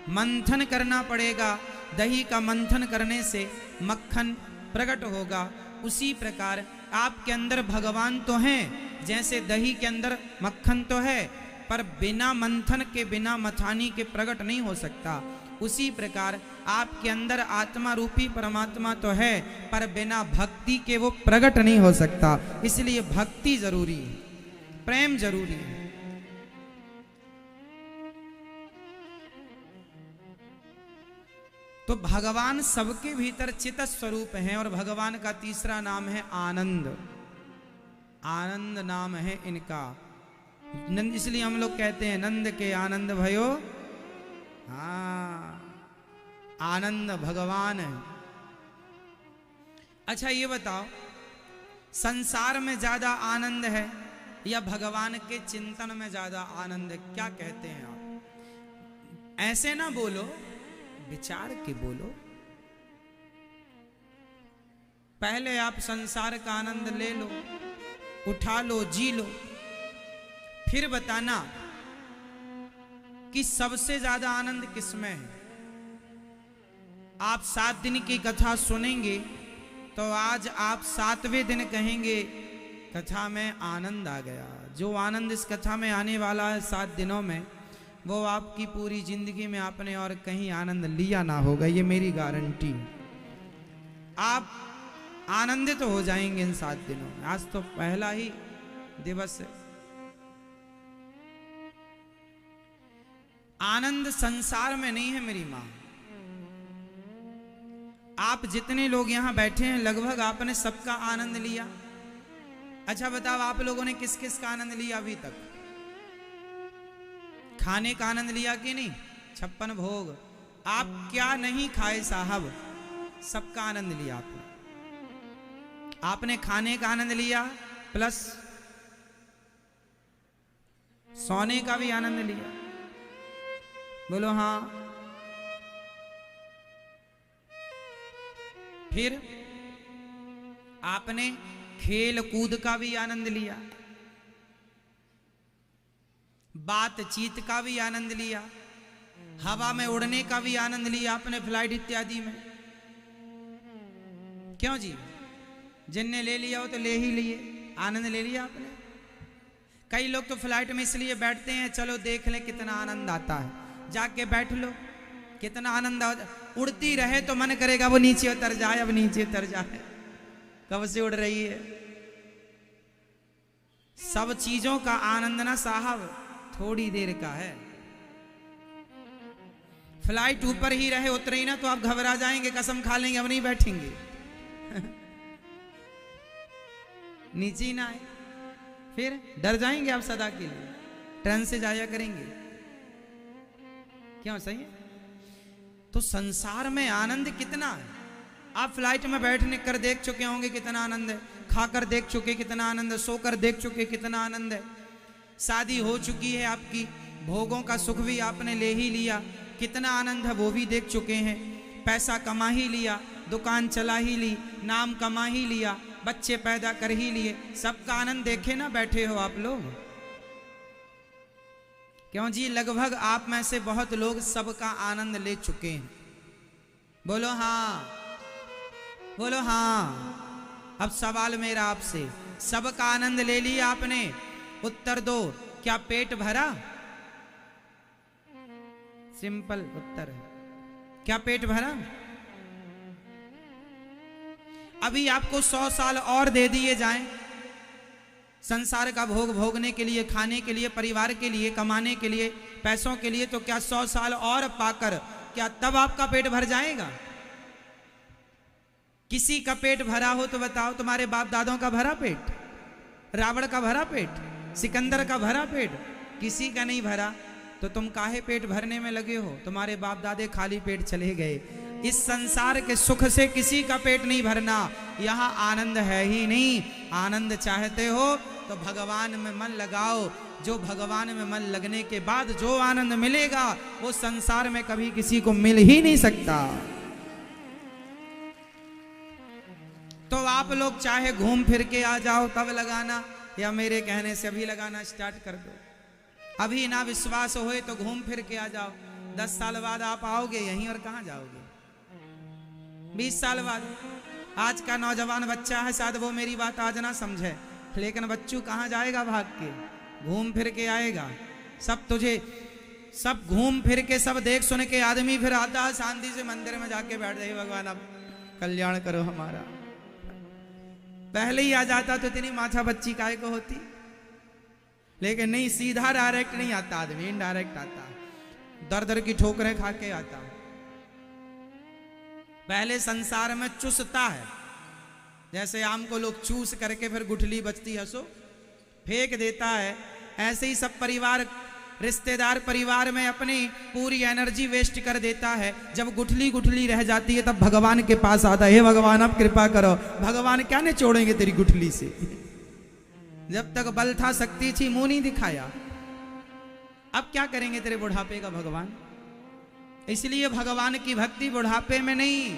मंथन करना पड़ेगा। दही का मंथन करने से मक्खन प्रकट होगा। उसी प्रकार आपके अंदर भगवान तो हैं, जैसे दही के अंदर मक्खन तो है, पर बिना मंथन के, बिना मथानी के प्रकट नहीं हो सकता। उसी प्रकार आपके अंदर आत्मा रूपी परमात्मा तो है, पर बिना भक्ति के वो प्रकट नहीं हो सकता। इसलिए भक्ति जरूरी है, प्रेम जरूरी है। तो भगवान सबके भीतर चित स्वरूप हैं। और भगवान का तीसरा नाम है आनंद। आनंद नाम है इनका। नंद, इसलिए हम लोग कहते हैं नंद के आनंद भयो। हाँ, आनंद भगवान है। अच्छा ये बताओ, संसार में ज्यादा आनंद है या भगवान के चिंतन में ज्यादा आनंद है? क्या कहते हैं आप? ऐसे ना बोलो, विचार के बोलो। पहले आप संसार का आनंद ले लो, उठा लो, जी लो, फिर बताना कि सबसे ज्यादा आनंद किसमें है। आप 7 दिन की कथा सुनेंगे तो आज आप 7वें दिन कहेंगे कथा में आनंद आ गया। जो आनंद इस कथा में आने वाला है 7 दिनों में, वो आपकी पूरी जिंदगी में आपने और कहीं आनंद लिया ना होगा, ये मेरी गारंटी। आप आनंदित हो जाएंगे इन 7 दिनों में। आज तो पहला ही दिवस है। आनंद संसार में नहीं है मेरी मां। आप जितने लोग यहां बैठे हैं, लगभग आपने सबका आनंद लिया। अच्छा बताओ, आप लोगों ने किस किस का आनंद लिया अभी तक? खाने का आनंद लिया कि नहीं? 56 भोग। आप क्या नहीं खाए साहब? सबका आनंद लिया आपने। आपने खाने का आनंद लिया प्लस सोने का भी आनंद लिया। बोलो हाँ। फिर आपने खेल कूद का भी आनंद लिया, बातचीत का भी आनंद लिया, हवा में उड़ने का भी आनंद लिया आपने, फ्लाइट इत्यादि में। क्यों जी? जिनने ले लिया हो तो ले ही लिए, आनंद ले लिया आपने। कई लोग तो फ्लाइट में इसलिए बैठते हैं चलो देख लें कितना आनंद आता है, जाके बैठ लो कितना आनंद आ। उड़ती रहे तो मन करेगा वो नीचे उतर जाए, अब नीचे उतर जाए, कब से उड़ रही है। सब चीजों का आनंद ना साहब थोड़ी देर का है। फ्लाइट ऊपर ही रहे उतरे ही ना तो आप घबरा जाएंगे, कसम खा लेंगे अब नहीं बैठेंगे। नीचे ही ना आए फिर डर जाएंगे आप सदा के लिए, ट्रेन से जाया करेंगे। क्यों? सही है। तो संसार में आनंद कितना है। आप फ्लाइट में बैठने कर देख चुके होंगे कितना आनंद है, खाकर देख चुके कितना आनंद है, सोकर देख चुके कितना आनंद है। शादी हो चुकी है आपकी, भोगों का सुख भी आपने ले ही लिया, कितना आनंद है वो भी देख चुके हैं। पैसा कमा ही लिया, दुकान चला ही ली, नाम कमा ही लिया, बच्चे पैदा कर ही लिए, सबका आनंद देखे ना बैठे हो आप लोग। क्यों जी? लगभग आप में से बहुत लोग सबका आनंद ले चुके हैं। बोलो हाँ, बोलो हाँ। अब सवाल मेरा आपसे, सबका आनंद ले लिया आपने, उत्तर दो, क्या पेट भरा? सिंपल उत्तर है, क्या पेट भरा? अभी आपको 100 साल और दे दिए जाएं संसार का भोग भोगने के लिए, खाने के लिए, परिवार के लिए, कमाने के लिए, पैसों के लिए, तो क्या 100 साल और पाकर क्या तब आपका पेट भर जाएगा? किसी का पेट भरा हो तो बताओ, तुम्हारे बाप दादों का भरा पेट, रावण का भरा पेट, सिकंदर का भरा पेट? किसी का नहीं भरा, तो तुम काहे पेट भरने में लगे हो? तुम्हारे बाप दादे खाली पेट चले गए। इस संसार के सुख से किसी का पेट नहीं भरना, यहाँ आनंद है ही नहीं। आनंद चाहते हो तो भगवान में मन लगाओ, जो भगवान में मन लगने के बाद जो आनंद मिलेगा वो संसार में कभी किसी को मिल ही नहीं सकता। तो आप लोग चाहे घूम फिर के आ जाओ तब लगाना, या मेरे कहने से अभी लगाना स्टार्ट कर दो। अभी ना विश्वास होए तो घूम फिर के आ जाओ, 10 साल बाद आप आओगे यहीं, और कहां जाओगे? 20 साल बाद। आज का नौजवान बच्चा है, शायद वो मेरी बात आज ना समझे, लेकिन बच्चू कहां जाएगा भाग के? घूम फिर के आएगा। सब तुझे सब घूम फिर के सब देख सुन के आदमी फिर आता है शांति से मंदिर में जाके बैठ जाए, भगवान अब कल्याण करो हमारा। पहले ही आ जाता तो इतनी माथा बच्ची काहे को होती। लेकिन नहीं, सीधा डायरेक्ट नहीं आता आदमी, इनडायरेक्ट आता, दर दर की ठोकरें खा के आता। पहले संसार में चूसता है, जैसे आम को लोग चूस करके फिर गुठली बचती है सो फेंक देता है, ऐसे ही सब परिवार रिश्तेदार परिवार में अपनी पूरी एनर्जी वेस्ट कर देता है। जब गुठली गुठली रह जाती है तब भगवान के पास आता है, हे भगवान अब कृपा करो। भगवान क्या निचोड़ेंगे तेरी गुठली से? जब तक बल था शक्ति थी मुंह नहीं दिखाया, अब क्या करेंगे तेरे बुढ़ापे का भगवान? इसलिए भगवान की भक्ति बुढ़ापे में नहीं।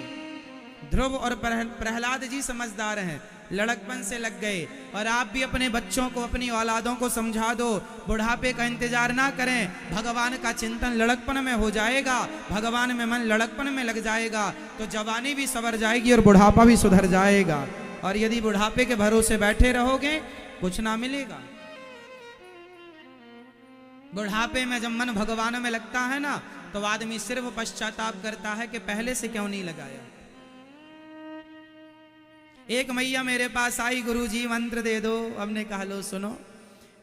ध्रुव और प्रहलाद जी समझदार हैं, लड़कपन से लग गए। और आप भी अपने बच्चों को, अपनी औलादों को समझा दो, बुढ़ापे का इंतजार ना करें, भगवान का चिंतन लड़कपन में हो जाएगा, भगवान में मन लड़कपन में लग जाएगा तो जवानी भी संवर जाएगी और बुढ़ापा भी सुधर जाएगा। और यदि बुढ़ापे के भरोसे बैठे रहोगे कुछ ना मिलेगा। बुढ़ापे में जब मन भगवान में लगता है ना तो आदमी सिर्फ पश्चाताप करता है कि पहले से क्यों नहीं लगाया। एक मैया मेरे पास आई, गुरुजी मंत्र दे दो। हमने कहा लो सुनो,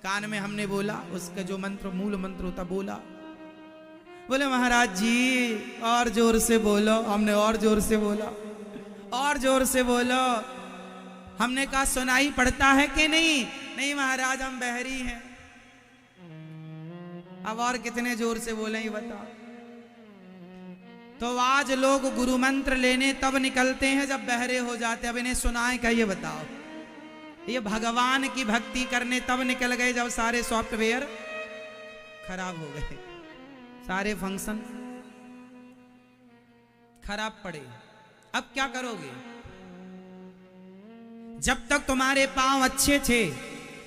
कान में हमने बोला, उसका जो मंत्र मूल मंत्र होता बोला। बोले महाराज जी और जोर से बोलो। हमने और जोर से बोला, और जोर से बोलो। हमने कहा सुनाई पड़ता है कि नहीं? नहीं महाराज हम बहरी हैं। अब और कितने जोर से बोले ये बताओ। तो आज लोग गुरु मंत्र लेने तब निकलते हैं जब बहरे हो जाते। अब इन्हें सुनाए क्या, ये बताओ। ये भगवान की भक्ति करने तब निकल गए जब सारे सॉफ्टवेयर खराब हो गए, सारे फंक्शन खराब पड़े। अब क्या करोगे? जब तक तुम्हारे पांव अच्छे थे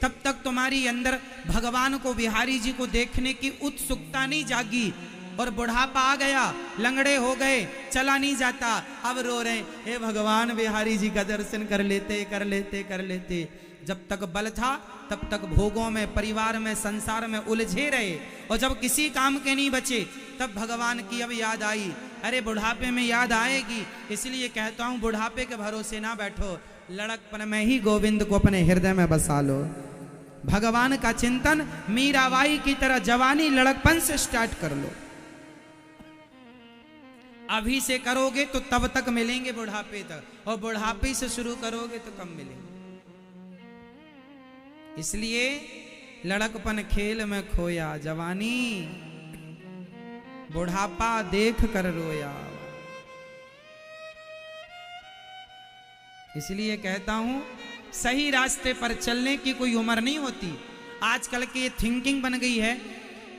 तब तक तुम्हारी अंदर भगवान को, बिहारी जी को देखने की उत्सुकता नहीं जागी। और बुढ़ापा आ गया, लंगड़े हो गए, चला नहीं जाता, अब रो रहे, हे भगवान बिहारी जी का दर्शन कर लेते कर लेते कर लेते। जब तक बल था तब तक भोगों में, परिवार में, संसार में उलझे रहे, और जब किसी काम के नहीं बचे तब भगवान की अब याद आई। अरे बुढ़ापे में याद आएगी, इसलिए कहता हूं बुढ़ापे के भरोसे ना बैठो, लड़कपन में ही गोविंद को अपने हृदय में बसा लो। भगवान का चिंतन मीराबाई की तरह जवानी लड़कपन से स्टार्ट कर लो। अभी से करोगे तो तब तक मिलेंगे बुढ़ापे तक, और बुढ़ापे से शुरू करोगे तो कम मिलेंगे। इसलिए लड़कपन खेल में खोया, जवानी बुढ़ापा देख कर रोया। इसलिए कहता हूं सही रास्ते पर चलने की कोई उम्र नहीं होती। आजकल की ये थिंकिंग बन गई है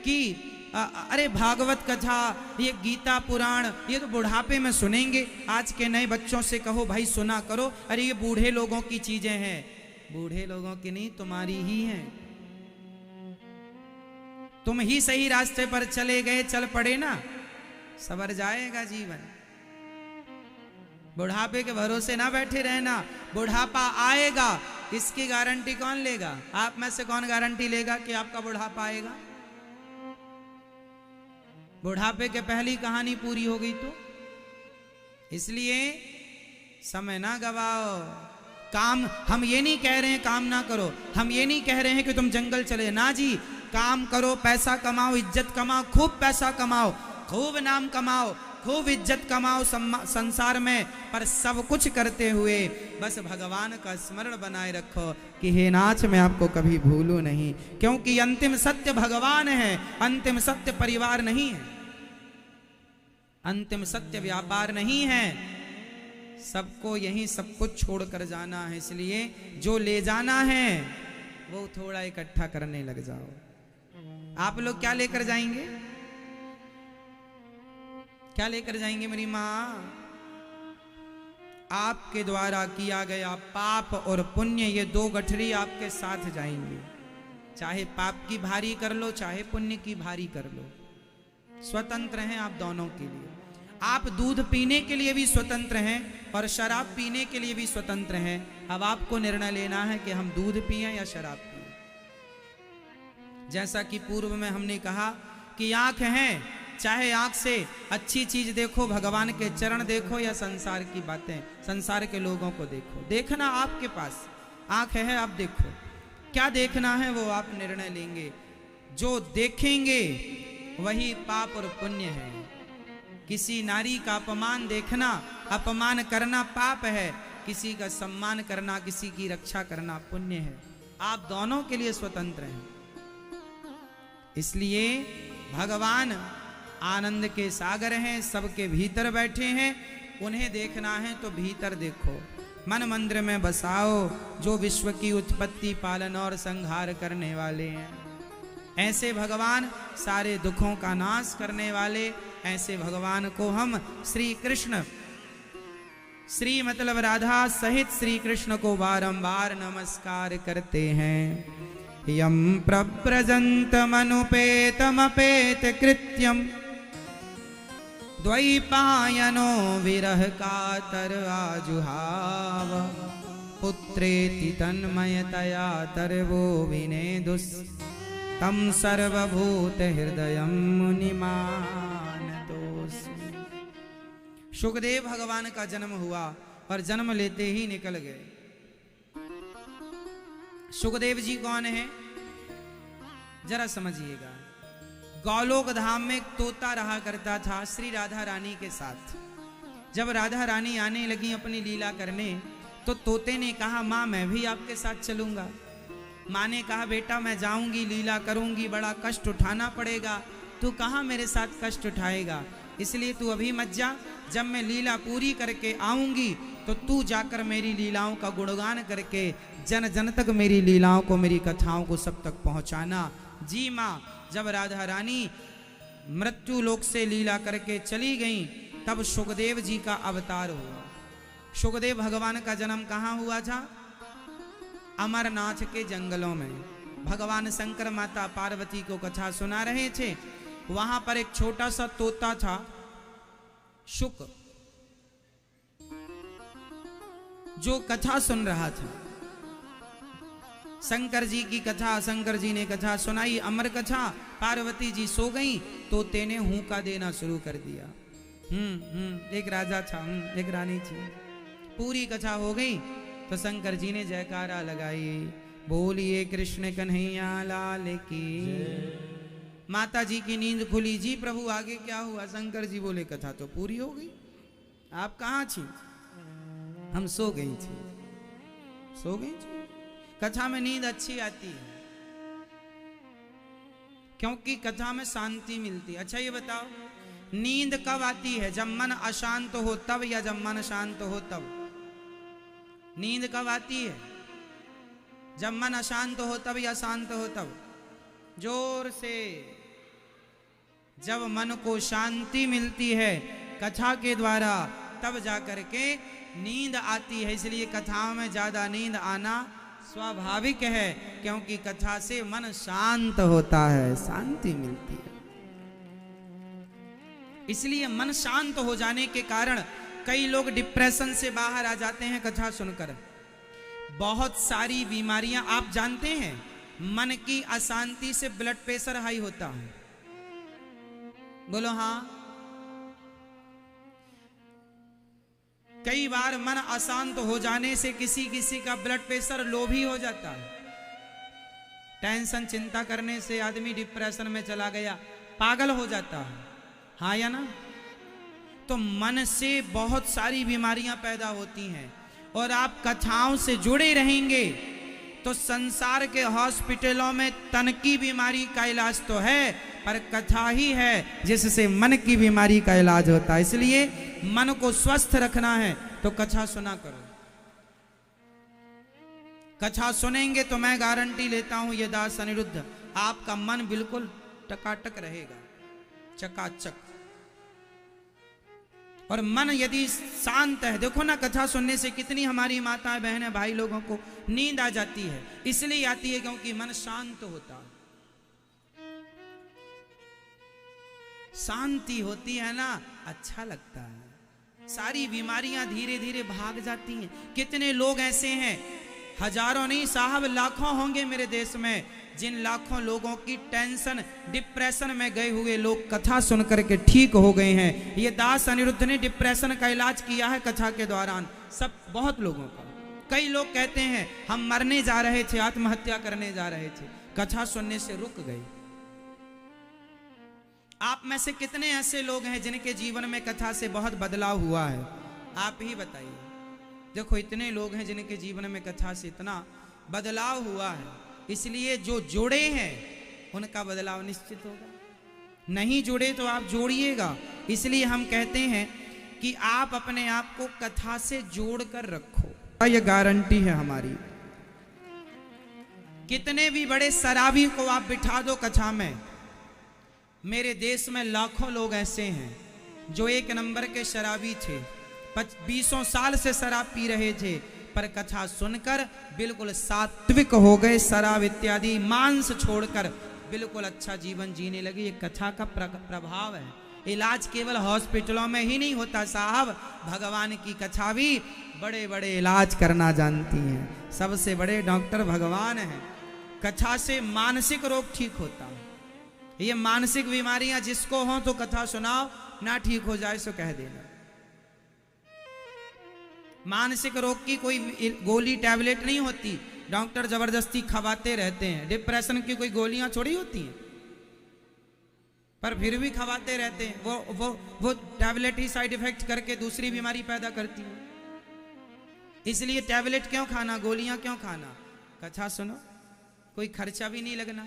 कि अरे भागवत कथा, ये गीता पुराण, ये तो बुढ़ापे में सुनेंगे। आज के नए बच्चों से कहो भाई सुना करो, अरे ये बूढ़े लोगों की चीजें हैं। बूढ़े लोगों की नहीं, तुम्हारी ही हैं। तुम ही सही रास्ते पर चले गए, चल पड़े ना, सवर जाएगा जीवन। बुढ़ापे के भरोसे ना बैठे रहना, बुढ़ापा आएगा, इसकी गारंटी कौन लेगा? आप में से कौन गारंटी लेगा कि आपका बुढ़ापा आएगा? बुढ़ापे के पहली कहानी पूरी हो गई तो। इसलिए समय ना गवाओ। काम, हम ये नहीं कह रहे हैं काम ना करो, हम ये नहीं कह रहे हैं कि तुम जंगल चले, ना जी, काम करो, पैसा कमाओ, इज्जत कमाओ, खूब पैसा कमाओ, खूब नाम कमाओ, खूब इज्जत कमाओ संसार में, पर सब कुछ करते हुए बस भगवान का स्मरण बनाए रखो कि हे नाथ मैं आपको कभी भूलूं नहीं, क्योंकि अंतिम सत्य भगवान है, अंतिम सत्य परिवार नहीं है, अंतिम सत्य व्यापार नहीं है। सबको यही सब कुछ छोड़कर जाना है। इसलिए जो ले जाना है वो थोड़ा इकट्ठा करने लग जाओ। आप लोग क्या लेकर जाएंगे? क्या लेकर जाएंगे मेरी माँ? आपके द्वारा किया गया पाप और पुण्य, ये दो गठरी आपके साथ जाएंगे। चाहे पाप की भारी कर लो, चाहे पुण्य की भारी कर लो, स्वतंत्र हैं आप दोनों के लिए। आप दूध पीने के लिए भी स्वतंत्र हैं और शराब पीने के लिए भी स्वतंत्र हैं। अब आपको निर्णय लेना है कि हम दूध पिएं या शराब पिएं। जैसा कि पूर्व में हमने कहा कि आंख है, चाहे आंख से अच्छी चीज देखो, भगवान के चरण देखो, या संसार की बातें, संसार के लोगों को देखो। देखना आपके पास आंख है, आप देखो। क्या देखना है वो आप निर्णय लेंगे। जो देखेंगे वही पाप और पुण्य है। किसी नारी का अपमान देखना, अपमान करना पाप है। किसी का सम्मान करना, किसी की रक्षा करना पुण्य है। आप दोनों के लिए स्वतंत्र हैं। इसलिए भगवान आनंद के सागर हैं, सबके भीतर बैठे हैं। उन्हें देखना है तो भीतर देखो, मन मंदिर में बसाओ, जो विश्व की उत्पत्ति, पालन और संहार करने वाले हैं। ऐसे भगवान, सारे दुखों का नाश करने वाले, ऐसे भगवान को हम श्री कृष्ण, श्री मतलब राधा सहित श्री कृष्ण को बारंबार नमस्कार करते हैं। यम प्रव्रजन्तमनुपेतमपेत कृत्यम द्वैपायनो विरह कातर आजुहाव पुत्रेति तन्मयतया तरवो विनेदुस् तम सर्वभूत हृदयं मुनिमानतोऽस्मि। सुखदेव भगवान का जन्म हुआ और जन्म लेते ही निकल गए। सुखदेव जी कौन है जरा समझिएगा। गौलोक धाम में एक तोता रहा करता था श्री राधा रानी के साथ। जब राधा रानी आने लगी अपनी लीला करने तो तोते ने कहा, माँ मैं भी आपके साथ चलूंगा। माँ ने कहा, बेटा मैं जाऊंगी, लीला करूंगी, बड़ा कष्ट उठाना पड़ेगा। तू कहाँ मेरे साथ कष्ट उठाएगा। इसलिए तू अभी मत जा, जब मैं लीला पूरी करके आऊंगी तो तू जाकर मेरी लीलाओं का गुणगान करके जन जन तक मेरी लीलाओं को, मेरी कथाओं को सब तक पहुंचाना। जी माँ, जब राधा रानी मृत्यु लोक से लीला करके चली गईं, तब सुखदेव जी का अवतार हुआ। सुखदेव भगवान का जन्म कहाँ हुआ था? अमरनाथ के जंगलों में। भगवान शंकर माता पार्वती को कथा सुना रहे थे। वहां पर एक छोटा सा तोता था, शुक, जो कथा सुन रहा था। शंकर जी की कथा, शंकर जी ने कथा सुनाई, अमर कथा। पार्वती जी सो गई, तोते ने हुंका देना शुरू कर दिया। एक राजा था, एक रानी थी। पूरी कथा हो गई तो शंकर जी ने जयकारा लगाई, बोलिए कृष्ण कन्हैया लाल की। माता जी की नींद खुली। जी प्रभु आगे क्या हुआ? शंकर जी बोले कथा तो पूरी हो गई, आप कहाँ थी? हम सो गई थी। सो गई थी? कथा में नींद अच्छी आती है क्योंकि कथा में शांति मिलती है। अच्छा ये बताओ, नींद कब आती है? जब मन अशांत हो तब, या जब मन शांत हो तब? नींद कब आती है? जब मन अशांत हो तब या शांत हो तब? जोर से। जब मन को शांति मिलती है कथा के द्वारा, तब जाकर के नींद आती है। इसलिए कथाओं में ज्यादा नींद आना स्वाभाविक है, क्योंकि कथा से मन शांत होता है, शांति मिलती है। इसलिए मन शांत हो जाने के कारण कई लोग डिप्रेशन से बाहर आ जाते हैं कथा सुनकर। बहुत सारी बीमारियां, आप जानते हैं, मन की अशांति से ब्लड प्रेशर हाई होता है। बोलो हाँ। कई बार मन अशांत हो जाने से किसी किसी का ब्लड प्रेशर लो भी हो जाता है। टेंशन, चिंता करने से आदमी डिप्रेशन में चला गया, पागल हो जाता है। हाँ या ना? तो मन से बहुत सारी बीमारियां पैदा होती हैं। और आप कथाओं से जुड़े रहेंगे तो संसार के हॉस्पिटलों में तन की बीमारी का इलाज तो है, पर कथा ही है जिससे मन की बीमारी का इलाज होता है। इसलिए मन को स्वस्थ रखना है तो कथा सुना करो। कथा सुनेंगे तो मैं गारंटी लेता हूं ये दास अनिरुद्ध, आपका मन बिल्कुल टकाटक रहेगा, चकाचक। और मन यदि शांत है, देखो ना कथा सुनने से कितनी हमारी माताएं बहनें भाई लोगों को नींद आ जाती है। इसलिए आती है क्योंकि मन शांत होता है। शांति होती है ना, अच्छा लगता है। सारी बीमारियां धीरे धीरे भाग जाती हैं। कितने लोग ऐसे हैं, हजारों नहीं साहब, लाखों होंगे मेरे देश में, जिन लाखों लोगों की टेंशन, डिप्रेशन में गए हुए लोग कथा सुन करके ठीक हो गए हैं। ये दास अनिरुद्ध ने डिप्रेशन का इलाज किया है कथा के दौरान, सब बहुत लोगों का। कई लोग कहते हैं हम मरने जा रहे थे, आत्महत्या करने जा रहे थे, कथा सुनने से रुक गए। आप में से कितने ऐसे लोग हैं जिनके जीवन में कथा से बहुत बदलाव हुआ है? आप ही बताइए। देखो इतने लोग हैं जिनके जीवन में कथा से इतना बदलाव हुआ है। इसलिए जो जुड़े हैं उनका बदलाव निश्चित होगा, नहीं जुड़े तो आप जोड़िएगा। इसलिए हम कहते हैं कि आप अपने आप को कथा से जोड़कर रखो, यह गारंटी है हमारी। कितने भी बड़े शराबी को आप बिठा दो कथा में, मेरे देश में लाखों लोग ऐसे हैं जो एक नंबर के शराबी थे, 20 साल से शराब पी रहे थे, पर कथा सुनकर बिल्कुल सात्विक हो गए, शराब इत्यादि मांस छोड़कर बिल्कुल अच्छा जीवन जीने लगे। ये कथा का प्रभाव है। इलाज केवल हॉस्पिटलों में ही नहीं होता साहब, भगवान की कथा भी बड़े बड़े इलाज करना जानती है। सबसे बड़े डॉक्टर भगवान हैं। कथा से मानसिक रोग ठीक होता है। ये मानसिक बीमारियां जिसको हो तो कथा सुनाओ, ना ठीक हो जाए सो कह देना। मानसिक रोग की कोई गोली टैबलेट नहीं होती, डॉक्टर जबरदस्ती खवाते रहते हैं। डिप्रेशन की कोई गोलियां थोड़ी होती हैं, पर फिर भी खवाते रहते हैं। वो टैबलेट ही साइड इफेक्ट करके दूसरी बीमारी पैदा करती है। इसलिए टैबलेट क्यों खाना, गोलियां क्यों खाना, कथा सुनो, कोई खर्चा भी नहीं लगना।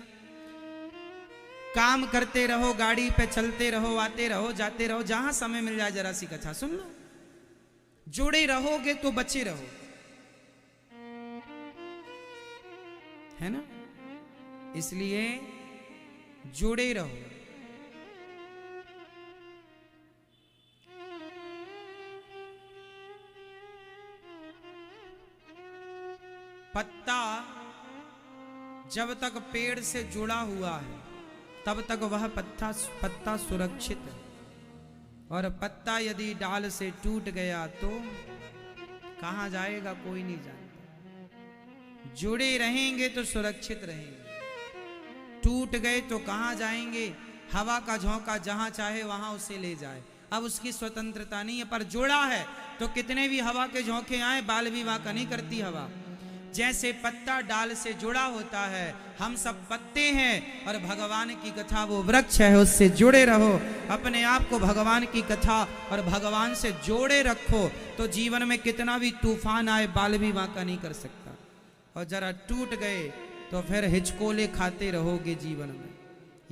काम करते रहो, गाड़ी पे चलते रहो, आते रहो, जाते रहो, जहां समय मिल जाए जरा सी कथा सुन लो। जुड़े रहोगे तो बचे रहो, है ना? इसलिए जुड़े रहो। पत्ता जब तक पेड़ से जुड़ा हुआ है तब तक वह पत्ता सुरक्षित है, और पत्ता यदि डाल से टूट गया तो कहां जाएगा कोई नहीं जानता। जुड़े रहेंगे तो सुरक्षित रहेंगे, टूट गए तो कहां जाएंगे? हवा का झोंका जहां चाहे वहां उसे ले जाए, अब उसकी स्वतंत्रता नहीं है। पर जुड़ा है तो कितने भी हवा के झोंके आए, बाल भी वाका नहीं करती हवा। जैसे पत्ता डाल से जुड़ा होता है, हम सब पत्ते हैं और भगवान की कथा वो वृक्ष है, उससे जुड़े रहो। अपने आप को भगवान की कथा और भगवान से जोड़े रखो तो जीवन में कितना भी तूफान आए बाल भी वाका नहीं कर सकता। और जरा टूट गए तो फिर हिचकोले खाते रहोगे जीवन में,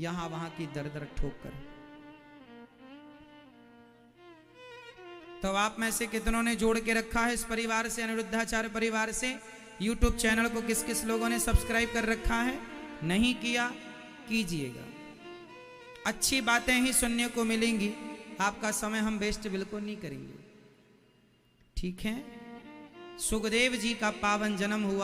यहां वहां की दर दर ठोक कर। तो आप में से कितनों ने जोड़ के रखा है इस परिवार से, अनिरुद्धाचार्य परिवार से? YouTube चैनल को किस किस लोगों ने सब्सक्राइब कर रखा है? नहीं किया, कीजिएगा। अच्छी बातें ही सुनने को मिलेंगी, आपका समय हम वेस्ट बिल्कुल नहीं करेंगे, ठीक है? सुखदेव जी का पावन जन्म हुआ।